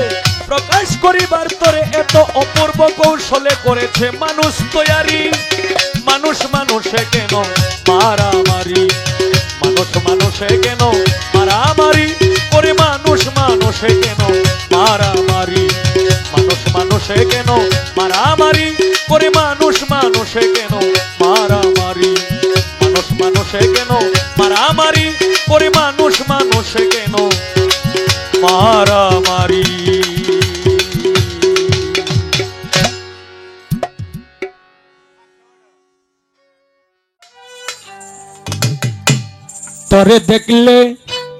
প্রকাশ করিবার তরে এত অপূর্ব কৌশলে করেছে মানুষ তৈয়ারি। মানুষ মানুষে কেন মারামারি, মানুষ মানুষে কেন মারামারি করে, মানুষ মানুষে কেন মারামারি, মানুষ মানুষে কেন মারামারি করে, মানুষ মানুষে কেন মারামারি, মানুষ মানুষে কেন মারামারি করে, মানুষ মানুষে কেন মারামারি। তোরে দেখলে,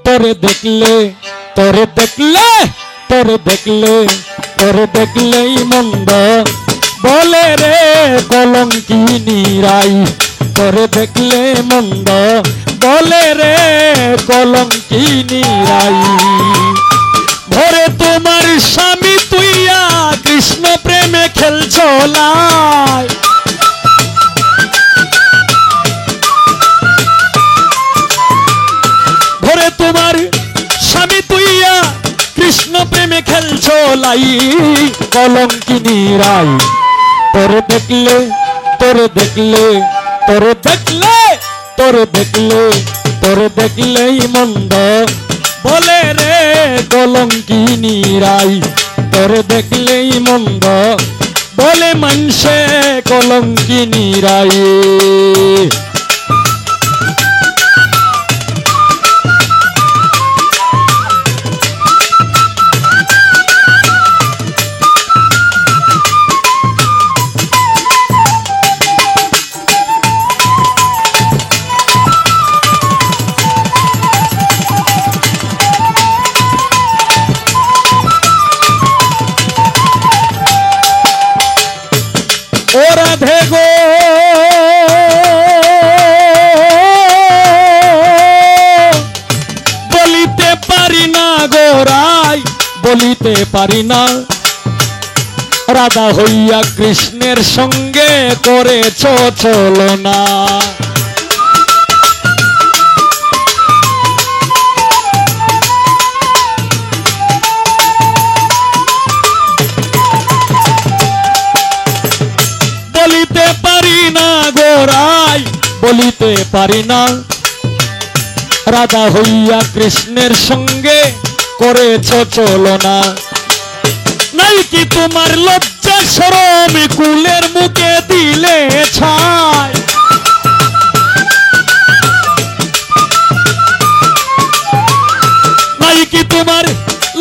তোরে দেখলে, তোরে দেখলে, তোরে দেখলে, তোরে দেখলেই মন্দ বলে রে কলঙ্কিনী রাই। তোরে দেখলে মন্দ বলে রে কলঙ্কিনী রাই। ভরে তোমার স্বামী তুইয়া কৃষ্ণ প্রেমে খেলছো লাই। ভরে তোমার স্বামী তুইয়া কৃষ্ণ প্রেমে খেলছো লাই, কলঙ্কিনী রাই। তোরে দেখলে, তোরে দেখলে, তোরে দেখলে, তোরে দেখলে, তোরে দেখলেই মন্দ বলে রে কলঙ্কিনী রাই। তোরে দেখলেই মন্দ বলে মানুষে কলঙ্কিনী রাই। রাধে গো বলিতে পারি না গো রাই, বলিতে পারি না। রাধা হইয়া কৃষ্ণের সঙ্গে করেছ চলনা। বলিতে পারি না গোরাই, বলিতে পারি না। রাধা হইয়া কৃষ্ণের সঙ্গে করেছ চলনা। নাই কি তোমার লজ্জা শরম কুলের মুখে দিলে ছাই। নাই কি তোমার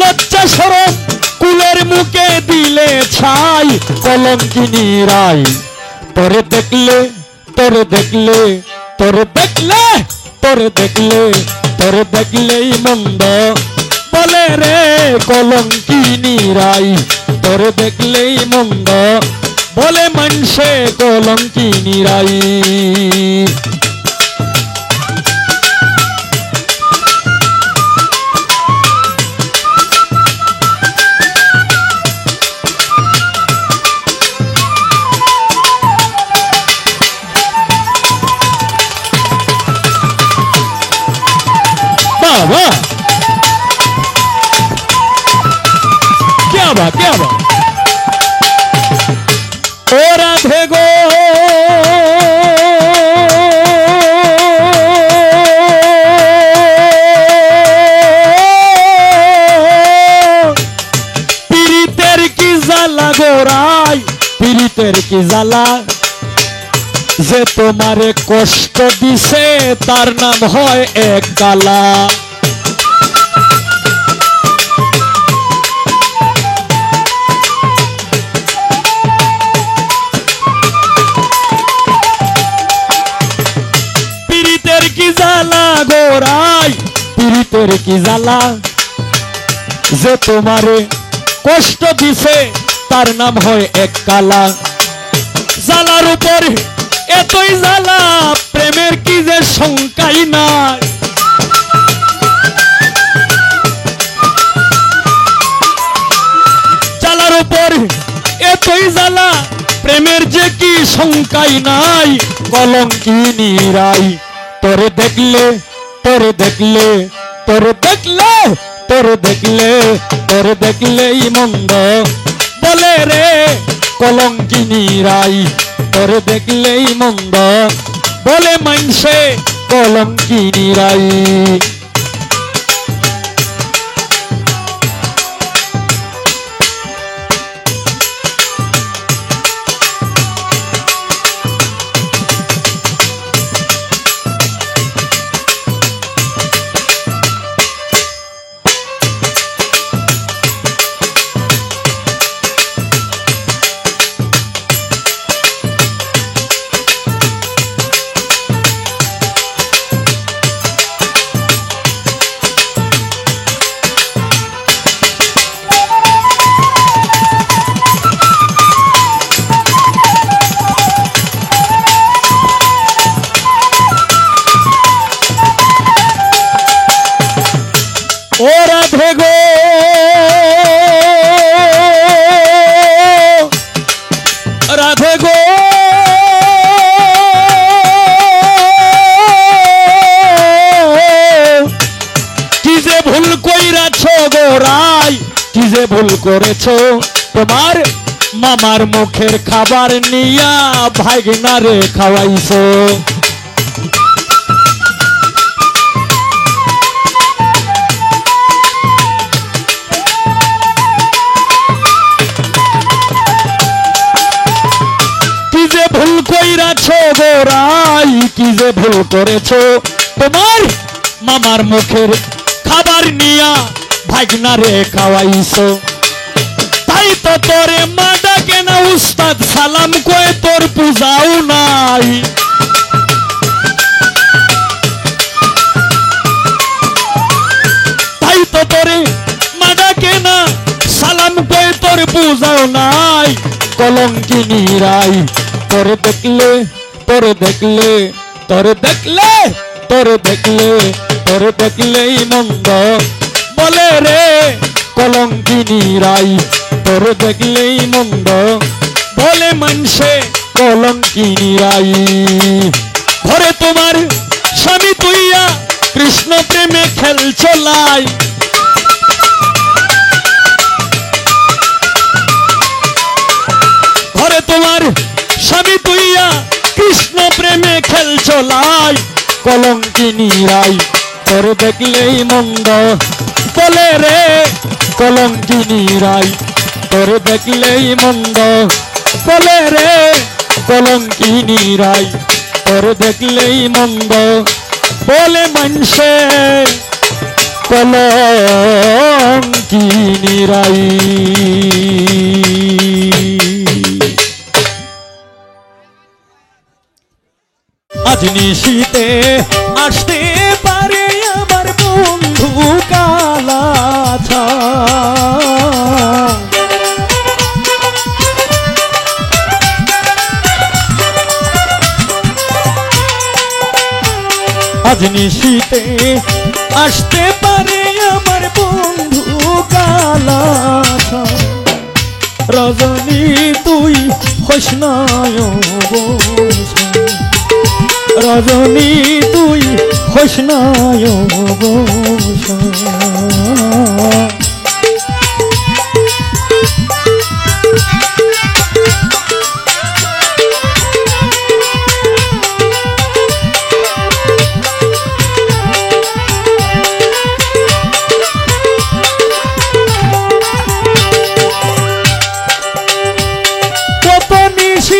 লজ্জা শরম কুলের মুখে দিলে ছাই, কলঙ্কিনী রাই। তোরে দেখলে, তোরে দেখলে, তোরে দেখলে, তোরে দেখলে, তোরে দেখলেই মন্দ বলে রে কলঙ্কিনী রাই। তোরে দেখলেই মন্দ বলে মানুষে কলঙ্কিনী রাই। বাবা क्या बात, क्या बात। ओ राधे गो কি জ্বালা যে তোমারে কষ্ট দিছে তার নাম হয় এক কালা পীড়িতের কি জ্বালা গোরাই পীড়িতের কি জ্বালা যে তোমারে কষ্ট দিছে তার নাম হয় এক কালা জ্বালার উপর এতই জ্বালা প্রেমের কি যে শঙ্কাই নাই জ্বালার উপর এতই জ্বালা প্রেমের যে কি শঙ্কাই নাই কলঙ্কিনী রাই তোরে দেখলে তোরে দেখলে তোরে দেখলে তোরে দেখলে তোরে দেখলেই মন্দ বলে রে কলঙ্কিনী রাই তোরে দেখলেই মন্দ বলে মানসে কলঙ্কিনী রাই ও রাধে গো রাধে গো কি যে ভুল কইরাছো গো রাই কি যে ভুল করেছো তোমার মামার মুখের খাবার নিয়া ভাগনারে খাওয়াইছো ভুল কইরাছো গোরাই কি যে ভুল করেছো তোমার মামার মুখের খাবার নিয়া ভাগনারে খাওয়াইছো তাই তো তোরে মা ডাকে না উস্তাদ সালাম কয়ে তোর পূজাও নাই তাই তো তোরে মা ডাকে না সালাম কয়ে তোর পূজাও নাই কলঙ্কিনী রাই তোরে দেখলে তোরে দেখলে তোরে দেখলে তোরে দেখলে তোরে দেখলেই মন্দ বলে রে কলঙ্কিনী রাই তোরে দেখলেই মন্দ বলে মানসে কলঙ্কিনী রাই ঘরে তোমার স্বামী তুইয়া কৃষ্ণ প্রেমে খেলছো লাই ঘরে তোমার স্বামী তুইয়া কৃষ্ণ প্রেমে খেলছো লাই কলঙ্কিনী রাই তোরে দেখলেই মন্দ বলে রে কলঙ্কিনী রাই তোরে দেখলেই মন্দ বলে রে কলঙ্কিনী রাই তোরে দেখলেই মন্দ বলে মানসে কলঙ্কিনী রাই আজ নিশীতে আসতে পারে আমার বন্ধু কালাছা আজ নিশীতে আসতে পারে আমার বন্ধু কালাছা রজনী তুই হোসনায় বসা রজনী তুই হোসনায় বসা কত নিশি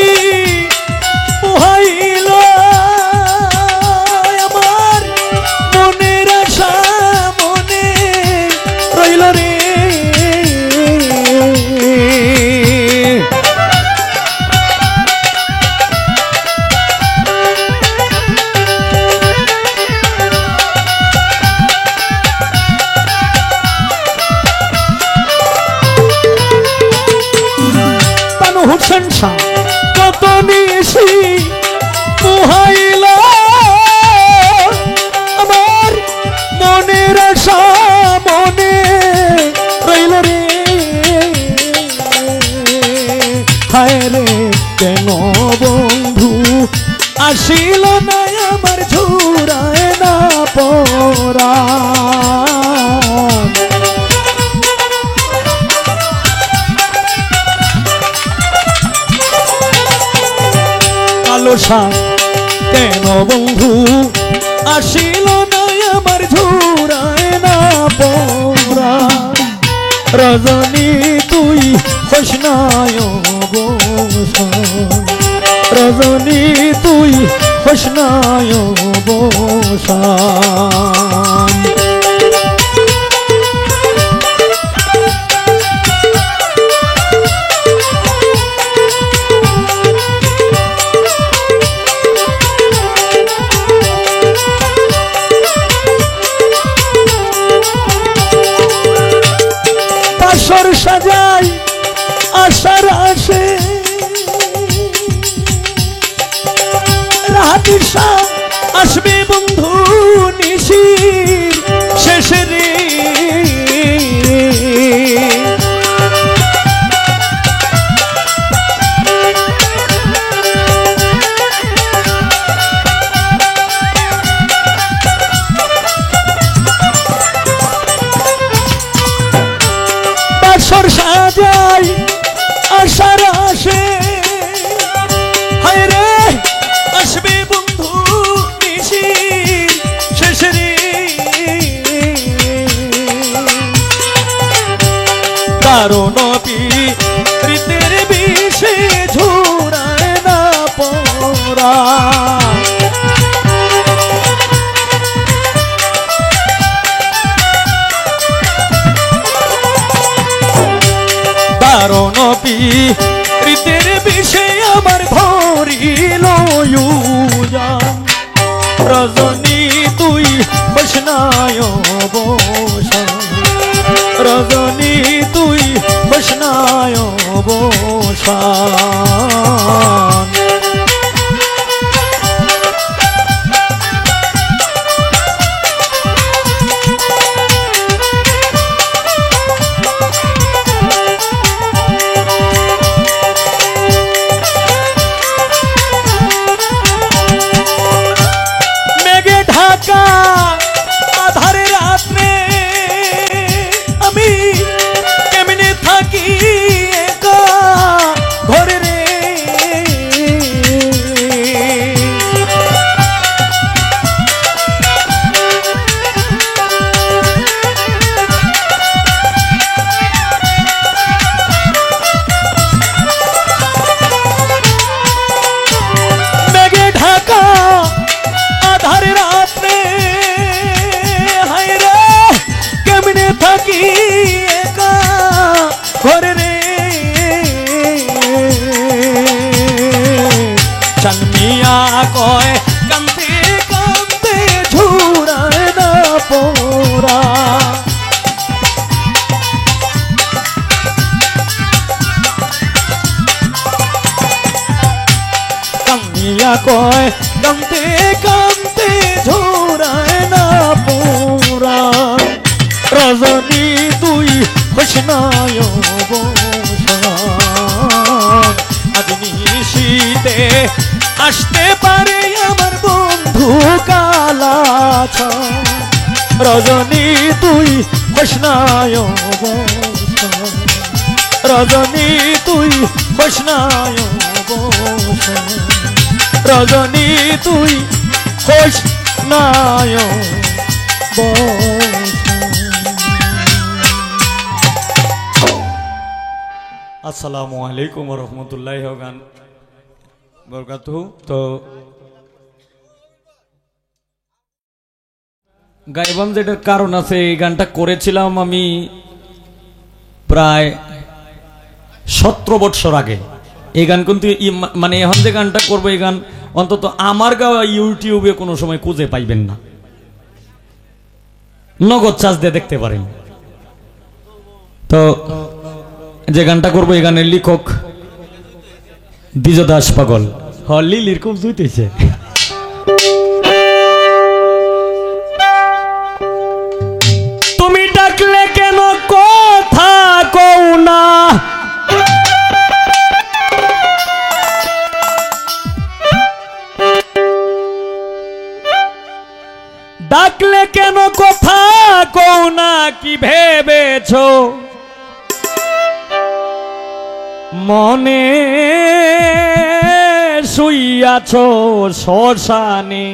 আসিল না আমার ঝুরায় না পরা কালো সাপ কেন বন্ধু আসিল না আমার ঝুরায় না পরা রজনী তুই হোসনায় বসান রজনী তুই হোসনায় বসান বাসর সাজাই আশার আসে রাতের সাপ আসবে বন্ধু নিশির শেষে রে বাসর সাজাই আশার আসে হায় রে আসবে বন্ধু নিশির শেষে রে কারণ প্রীতের বিষে ঝুরায় না পরা কারণ প্রীতের বিষে আমার ধরিল রজনী তুই বসনায় বসান রজনী তুই বসনায় বসান আধারে রাত্রে আমি কেমনে থাকি একা ঘরে রে মেঘে ঢাকা আধারে রাত্রে থাকি একা ঘরে রে চানমিয়া কয় কান্তে কান্তে ঝুরায় না পোরা কান্দিয়া কয় কান্তে কান্তে ঝুরায় না পোরা রজনী তুই হোসনায় বসান আজ নিশীতে আসতে পারে আমার বন্ধু কালাছান রজনী তুই হোসনায় বসান রজনী তুই হোসনায় বসান রজনী তুই হোসনায় বসান। আসসালামু আলাইকুম ওয়া রাহমাতুল্লাহি ওয়া বারাকাতুহু। তো গাইবাম যেটার কারণ আছে, এই গানটা করেছিলাম আমি প্রায় 17 বছর আগে। এই গান কিন্তু মানে এখন যে গানটা করবো এই গান অন্তত আমার গাওয়া ইউটিউবে কোনো সময় খুঁজে পাইবেন না, নগদ চার্জ দিয়ে দেখতে পারেন। তো যে গানটা করবো এই গানের লেখক দ্বিজ দাস পাগল। লিলির খুব জুইতেছে। তুমি ডাকলে কেন কথা কও না, ডাকলে কেন কথা কও না কি ভেবেছ মনে শুইয়াছ শ্মশানে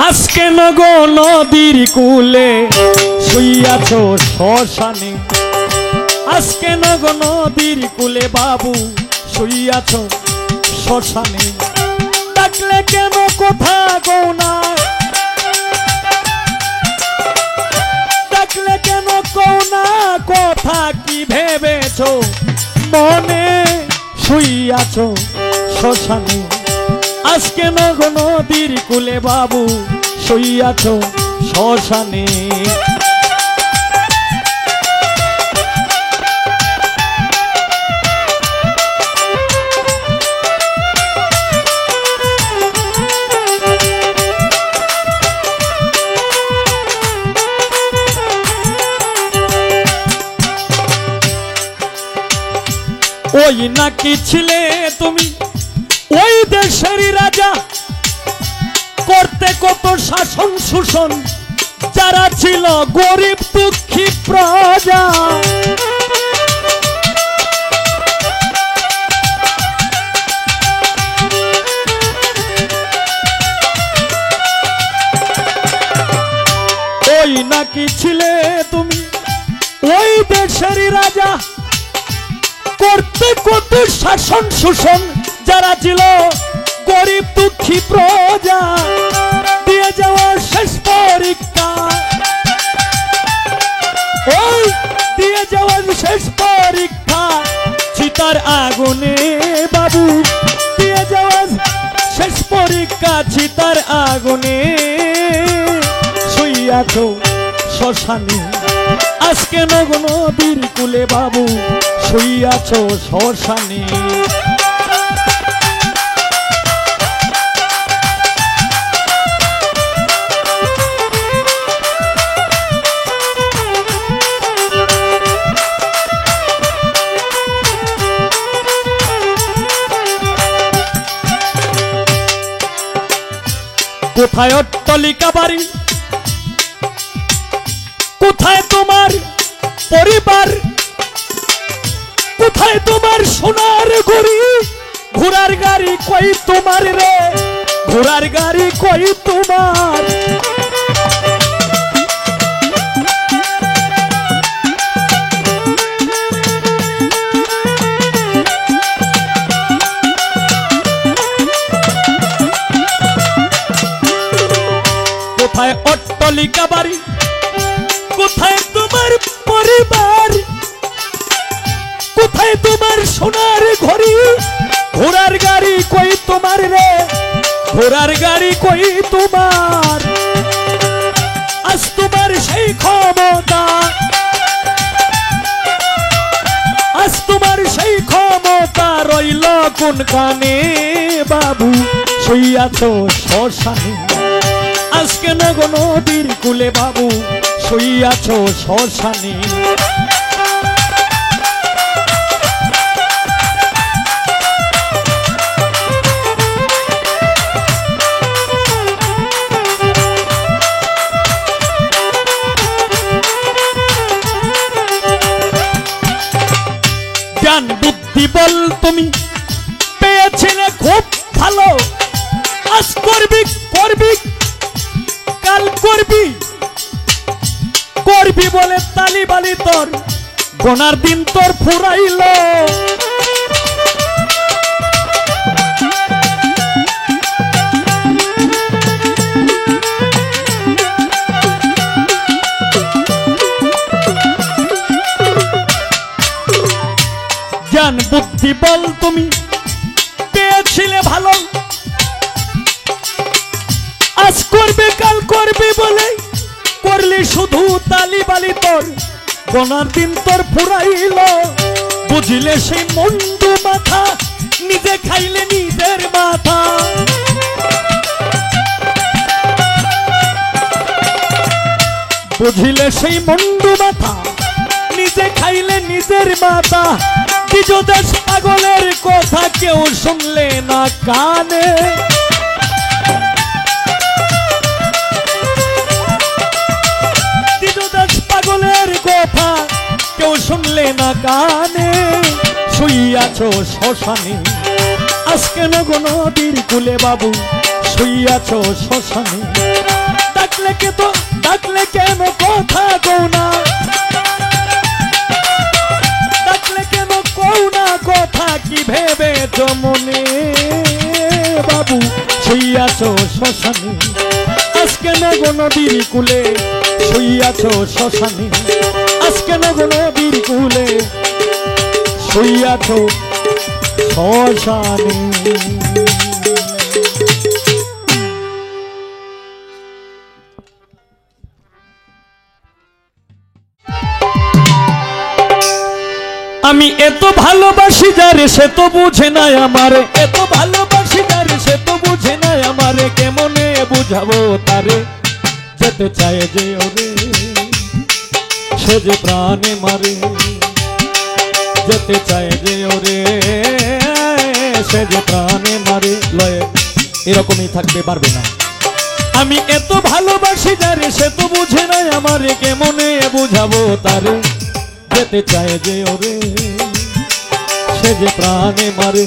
আজকে নগ নদীর কূলে শুইয়াছ শ্মশানে আজকে নগ নদীর কূলে বাবু শুইয়াছ শ্মশানে ডাকলে কেন কথা কও না ডাকলে কেন কও না কথা কি ভেবেছ মনে শুইয়াছ শ্মশানে আজকে নগ নদীর কূলে বাবু শুইয়াছ শ্মশানে ওই নাকি ছিলে তুমি ওই দেশেরই রাজা করতে কত শাসন শোষণ যারা ছিল গরিব দুঃখী প্রজা ওই নাকি ছিলে তুমি ওই দেশেরই রাজা করতে কত শাসন শোষণ যারা ছিল গরিব দুঃখী প্রজা দিয়ে যাওয়া শেষ পরীক্ষা ওই দিয়ে যাওয়া শেষ পরীক্ষা চিতার আগুনে বাবু দিয়ে যাওয়া শেষ পরীক্ষা চিতার আগুনে শুইয়াছ শ্মশানে আজকে নগ নদীর কূলে বাবু শুইয়াছ শ্মশানে কোথায় অট্টালিকা বাড়ি কোথায় তোমার পরিবার কোথায় তোমার সোনার গড়ি ঘোড়ার গাড়ি কই তোমার রে ঘোড়ার গাড়ি কই তোমার কোথায় অট্টালিকা বাড়ি কোথায় তোমার পরিবার কোথায় তোমার সোনার ঘড়ি ঘোড়ার গাড়ি কই তোমার রে ঘোড়ার গাড়ি কই তোমার আজ তোমার সেই ক্ষমতা আজ তোমার সেই ক্ষমতা রইল কোন কানে বাবু শুইয়াছ শ্মশানে আজকে নগ নদীর কূলে বাবু শুইয়াছ শ্মশানে জ্ঞান বুদ্ধি বল তুমি পেয়েছিলে খুব ভালো আজ করবি করবি কাল করবি করবি বলে তালি বালি তোর গোনার দিন তোর ফুরাইল জ্ঞান বুদ্ধি বল তুমি পেয়েছিলে ভালো আজ করবে কাল করবে বলে করলি শুধু তালি বালি তোর গোনার দিন তোর ফুরাইল বুঝিলে সেই মন্ডু মাথা নিজে খাইলে নিজের মাথা বুঝিলে সেই মন্ডু মাথা নিজে খাইলে নিজের মাথা দ্বিজ দেশ পাগলের কথা কেউ শুনলে না কানে দ্বিজ দেশ পাগলের কথা কেউ শুনলে না কানে শুইয়াছ শ্মশানে আজকে নগো নদীর কুলে বাবু শুইয়াছ শ্মশানে ডাকলে কেন কথা কও না ডাকলে কেন কও না কথা কি ভেবে মনে বাবু শুইয়াছ শ্মশানে আজকে নগো নদীর কুলে শুইয়াছ শ্মশানে আজকে নগো নদীর কুলে শুইয়াছ শ্মশানে আমি এত ভালোবাসি যারে সে তো বুঝে না আমারে এত ভালোবাসি যারে সে তো বুঝে না আমারে কেমনে বুঝাবো তারে যেতে চায় যে ওরে সে যে প্রাণে মারে যেতে চায় যে ওরে সে যে প্রাণে মারে লয়ে এরকমই থাকতে পারবে না আমি এত ভালোবাসি যারে সে তো বুঝে না আমারে কেমনে বুঝাবো তারে যেতে চায় যে ওরে সে যে প্রাণে মারে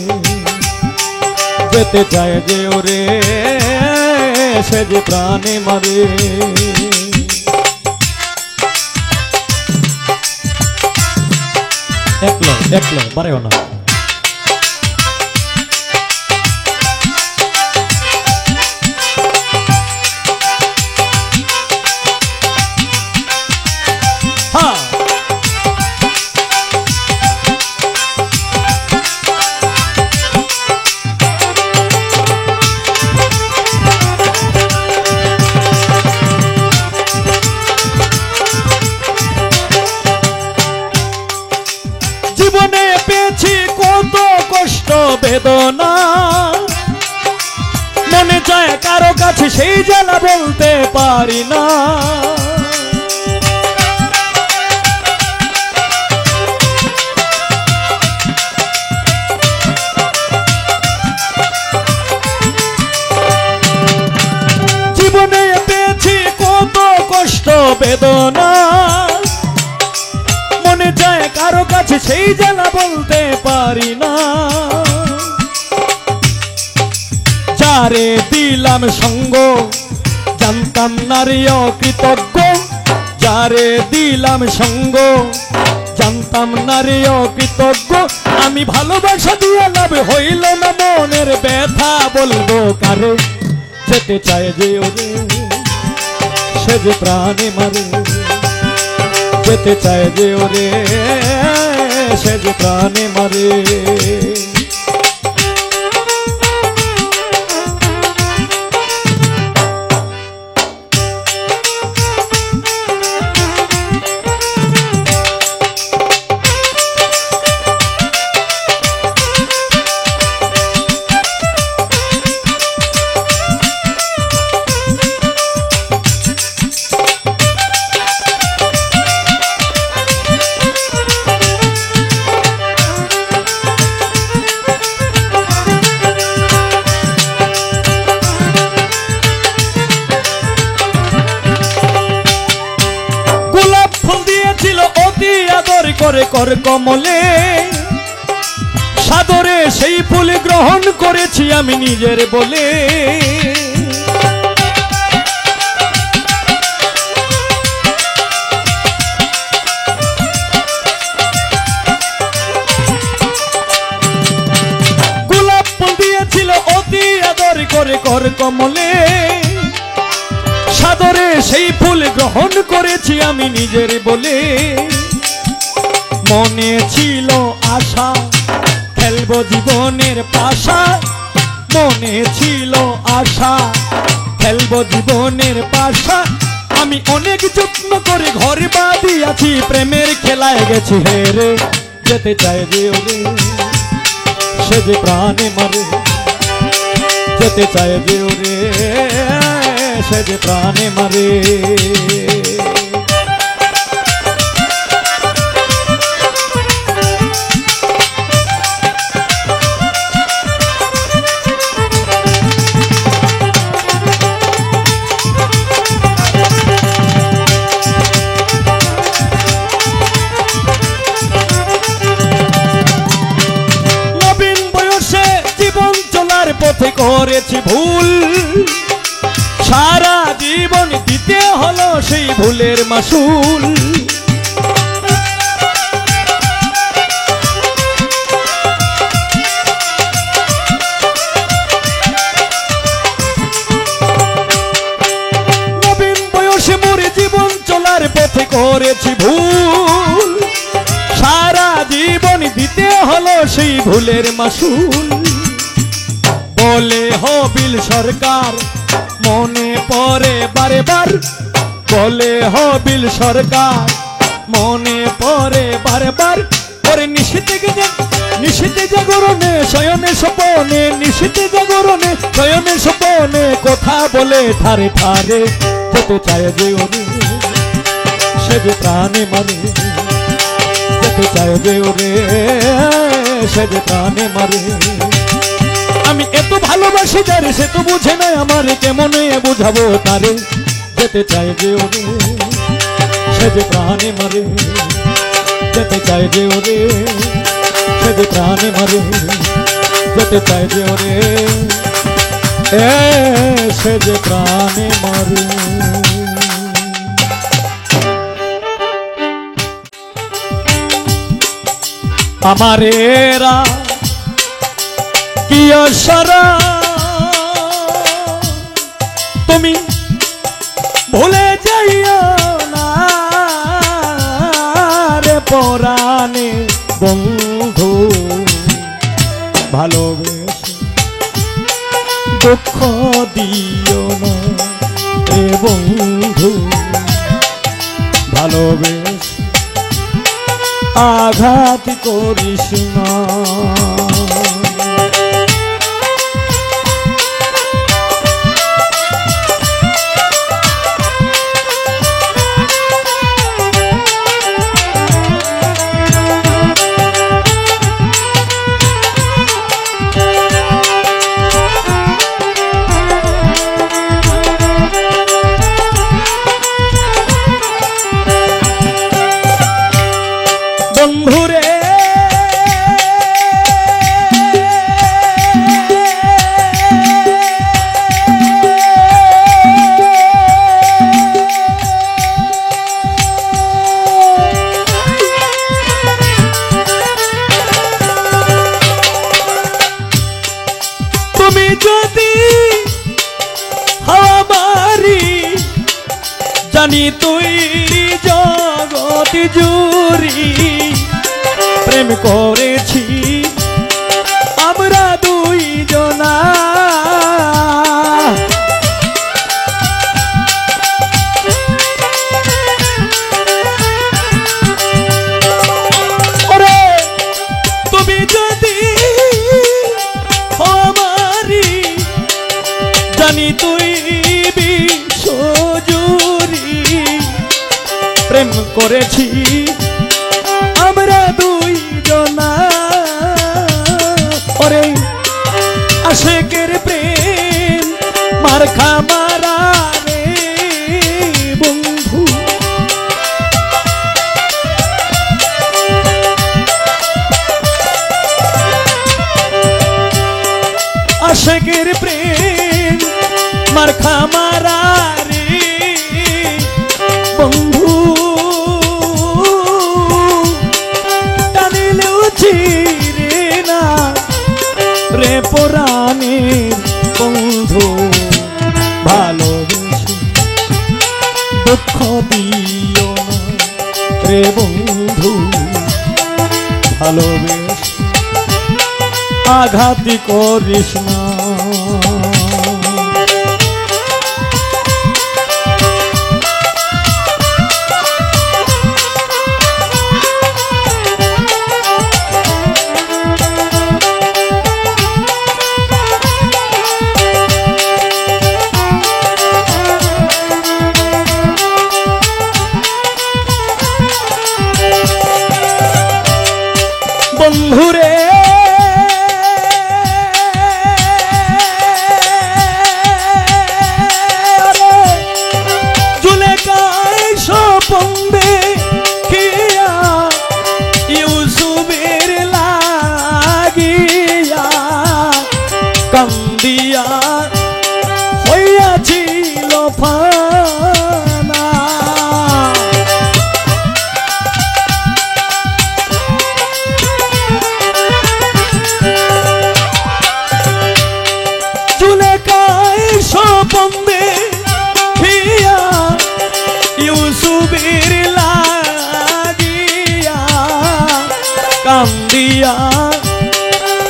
যেতে চায় যে ওরে সে যে প্রাণে মারে একলো বারেও না হ্যাঁ জীবনে পেয়েছি কত কষ্ট বেদনা মনে চায় কারো কাছে সেই জ্বালা বলতে পারি না জীবনে পেয়েছি কত কষ্ট বেদনা মনে যায় কারো কাছে সেই জ্বালা বলতে পারি না যারে দিলাম সঙ্গ জানতাম নারী অকৃতজ্ঞ যারে দিলাম সঙ্গ জানতাম নারী অকৃতজ্ঞ আমি ভালোবাসা দিয়ে লাভ হইল না মনের ব্যথা বলবো কারে যেতে চায় যে ওরে সে যে প্রাণে মারে যেতে চায় যে ওরে সে যে প্রাণে মারে করে কর কমলে সাদরে সেই ফুল গ্রহণ করেছি আমি নিজের বলে গোলাপ ফুল দিয়েছিল অতি আদর করে কর কমলে সাদরে সেই ফুল গ্রহণ করেছি আমি নিজের বলে মনে ছিল আশা খেলবো জীবনের পাশা মনে ছিল আশা খেলবো জীবনের পাশা আমি অনেক যত্ন করে ঘর বাঁধিয়াছি প্রেমের খেলায় গেছি হেরে যেতে চায় যে ওরে সে যে প্রাণে মারে যেতে চায় যে ওরে সে যে প্রাণে মারে করেছি ভুল, সারা জীবন দিতে হলো সেই ভুলের মাসুল। নবীন বয়সে মোর জীবন চলার পথে করেছি ভুল, সারা জীবন দিতে হলো সেই ভুলের মাসুল। বলে হবিল সরকার মনে পড়ে বারে বার, বলে হবিল সরকার মনে পড়ে বারে বার। ওরে নিশীতে জাগরণে শয়নে স্বপনে, নিশীতে জাগরণে শয়নে স্বপনে কথা বলে ঠারে ঠারে। যেতে চায় যে ওরে সে যে প্রাণে মারে, যেতে চায় যে ওরে সে যে প্রাণে মারে। আমি এত ভালোবাসি যারে সে তো বুঝে না আমারে, কেমনে বুঝাবো তারে। যেতে চায় যে ওরে সে যে প্রাণে মারে, যেতে চায় যে ওরে সে যে প্রাণে মারে, যেতে চায় যে ওরে সে যে প্রাণে মারে। আমারেরা কি অসারা তুমি ভুলে যাইও না রে পরাণে বন্ধু, ভালোবেসে দুঃখ দিও না রে বন্ধু, ভালোবেসে আঘাত করিস না। বন্ধুরে তুমি যদি আমারি জানি তুই জগৎ জুড়ি প্রেম করেছি আমরা দুই জনা। ওরে তুমি যদি আমারি জানি তুই বিশ্বজুড়ি প্রেম করেছি আমরা দুই জনা। ওরে আশেকের প্রেম মারখা মারা রে বন্ধু, আশেকের প্রেম মারখা মারা রে বন্ধু। চিরে না রে পরাণের বন্ধু, ভালোবেসে দুঃখ দিও না রে বন্ধু, ভালোবেসে আঘাত করিস না। বন্ধুরে জুলেখায় স্বপন্দে খিয়া ইউসুফের লাগিয়া কান্দিয়া কান্দিয়া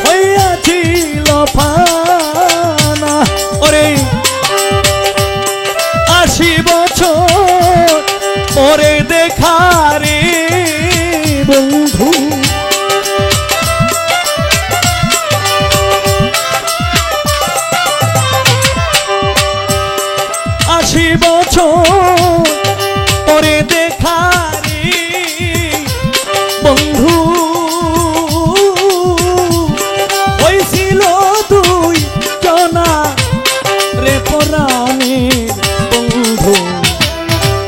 হইয়াছিল ফানা ওরে 80 বছর পরে দেখা রে বন্ধু বছর পরে দেখা রে বন্ধু হয়েছিল দুই জনা রে পরাণের বন্ধু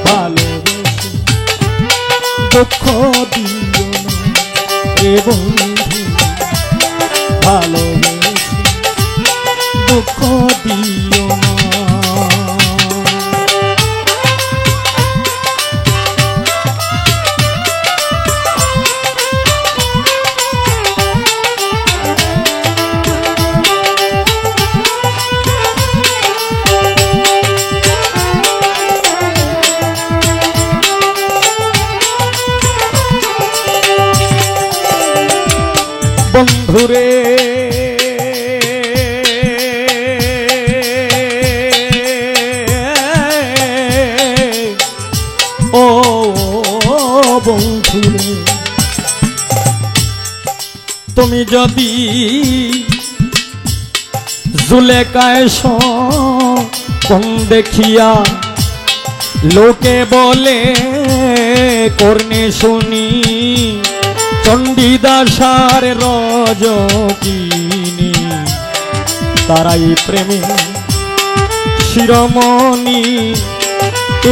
ভালোবেসে দুঃখ দিও না রে বন্ধু ভালোবেসে দুঃখ দিও না বন্ধুরে ও বন্ধুরে তুমি যদি জুলেখায় কোন দেখিয়া লোকে বলে করনে শুনি চণ্ডীদাসার রজকিনী তারাই প্রেমে শিরোমণি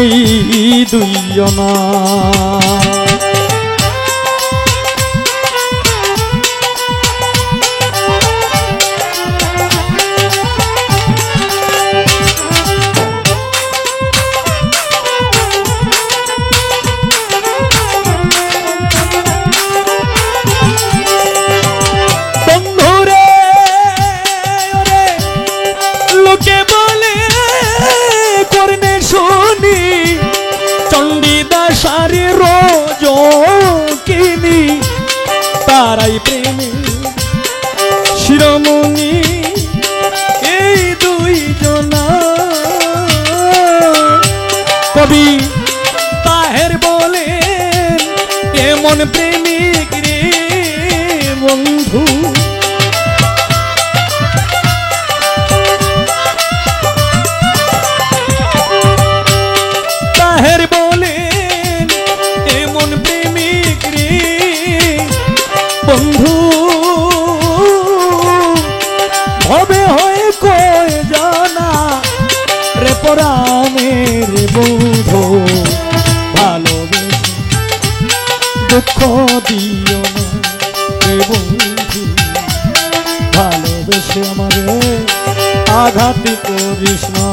এই দুইজনা চণ্ডীদাসারে রজকিনী তারাই প্রেমে শিরোমণি এই দুইজনা কবি তাহের বলেন এমন প্রেমিক রে বন্ধু তাহের বলেন এমন প্রেমিক রে বন্ধু হবে হয়ে কয় জানা রে পরাণের বন্ধু ভালোবেসে দুঃখ দিও না রে বন্ধু ভালোবেসে আমারে আঘাত করিস না।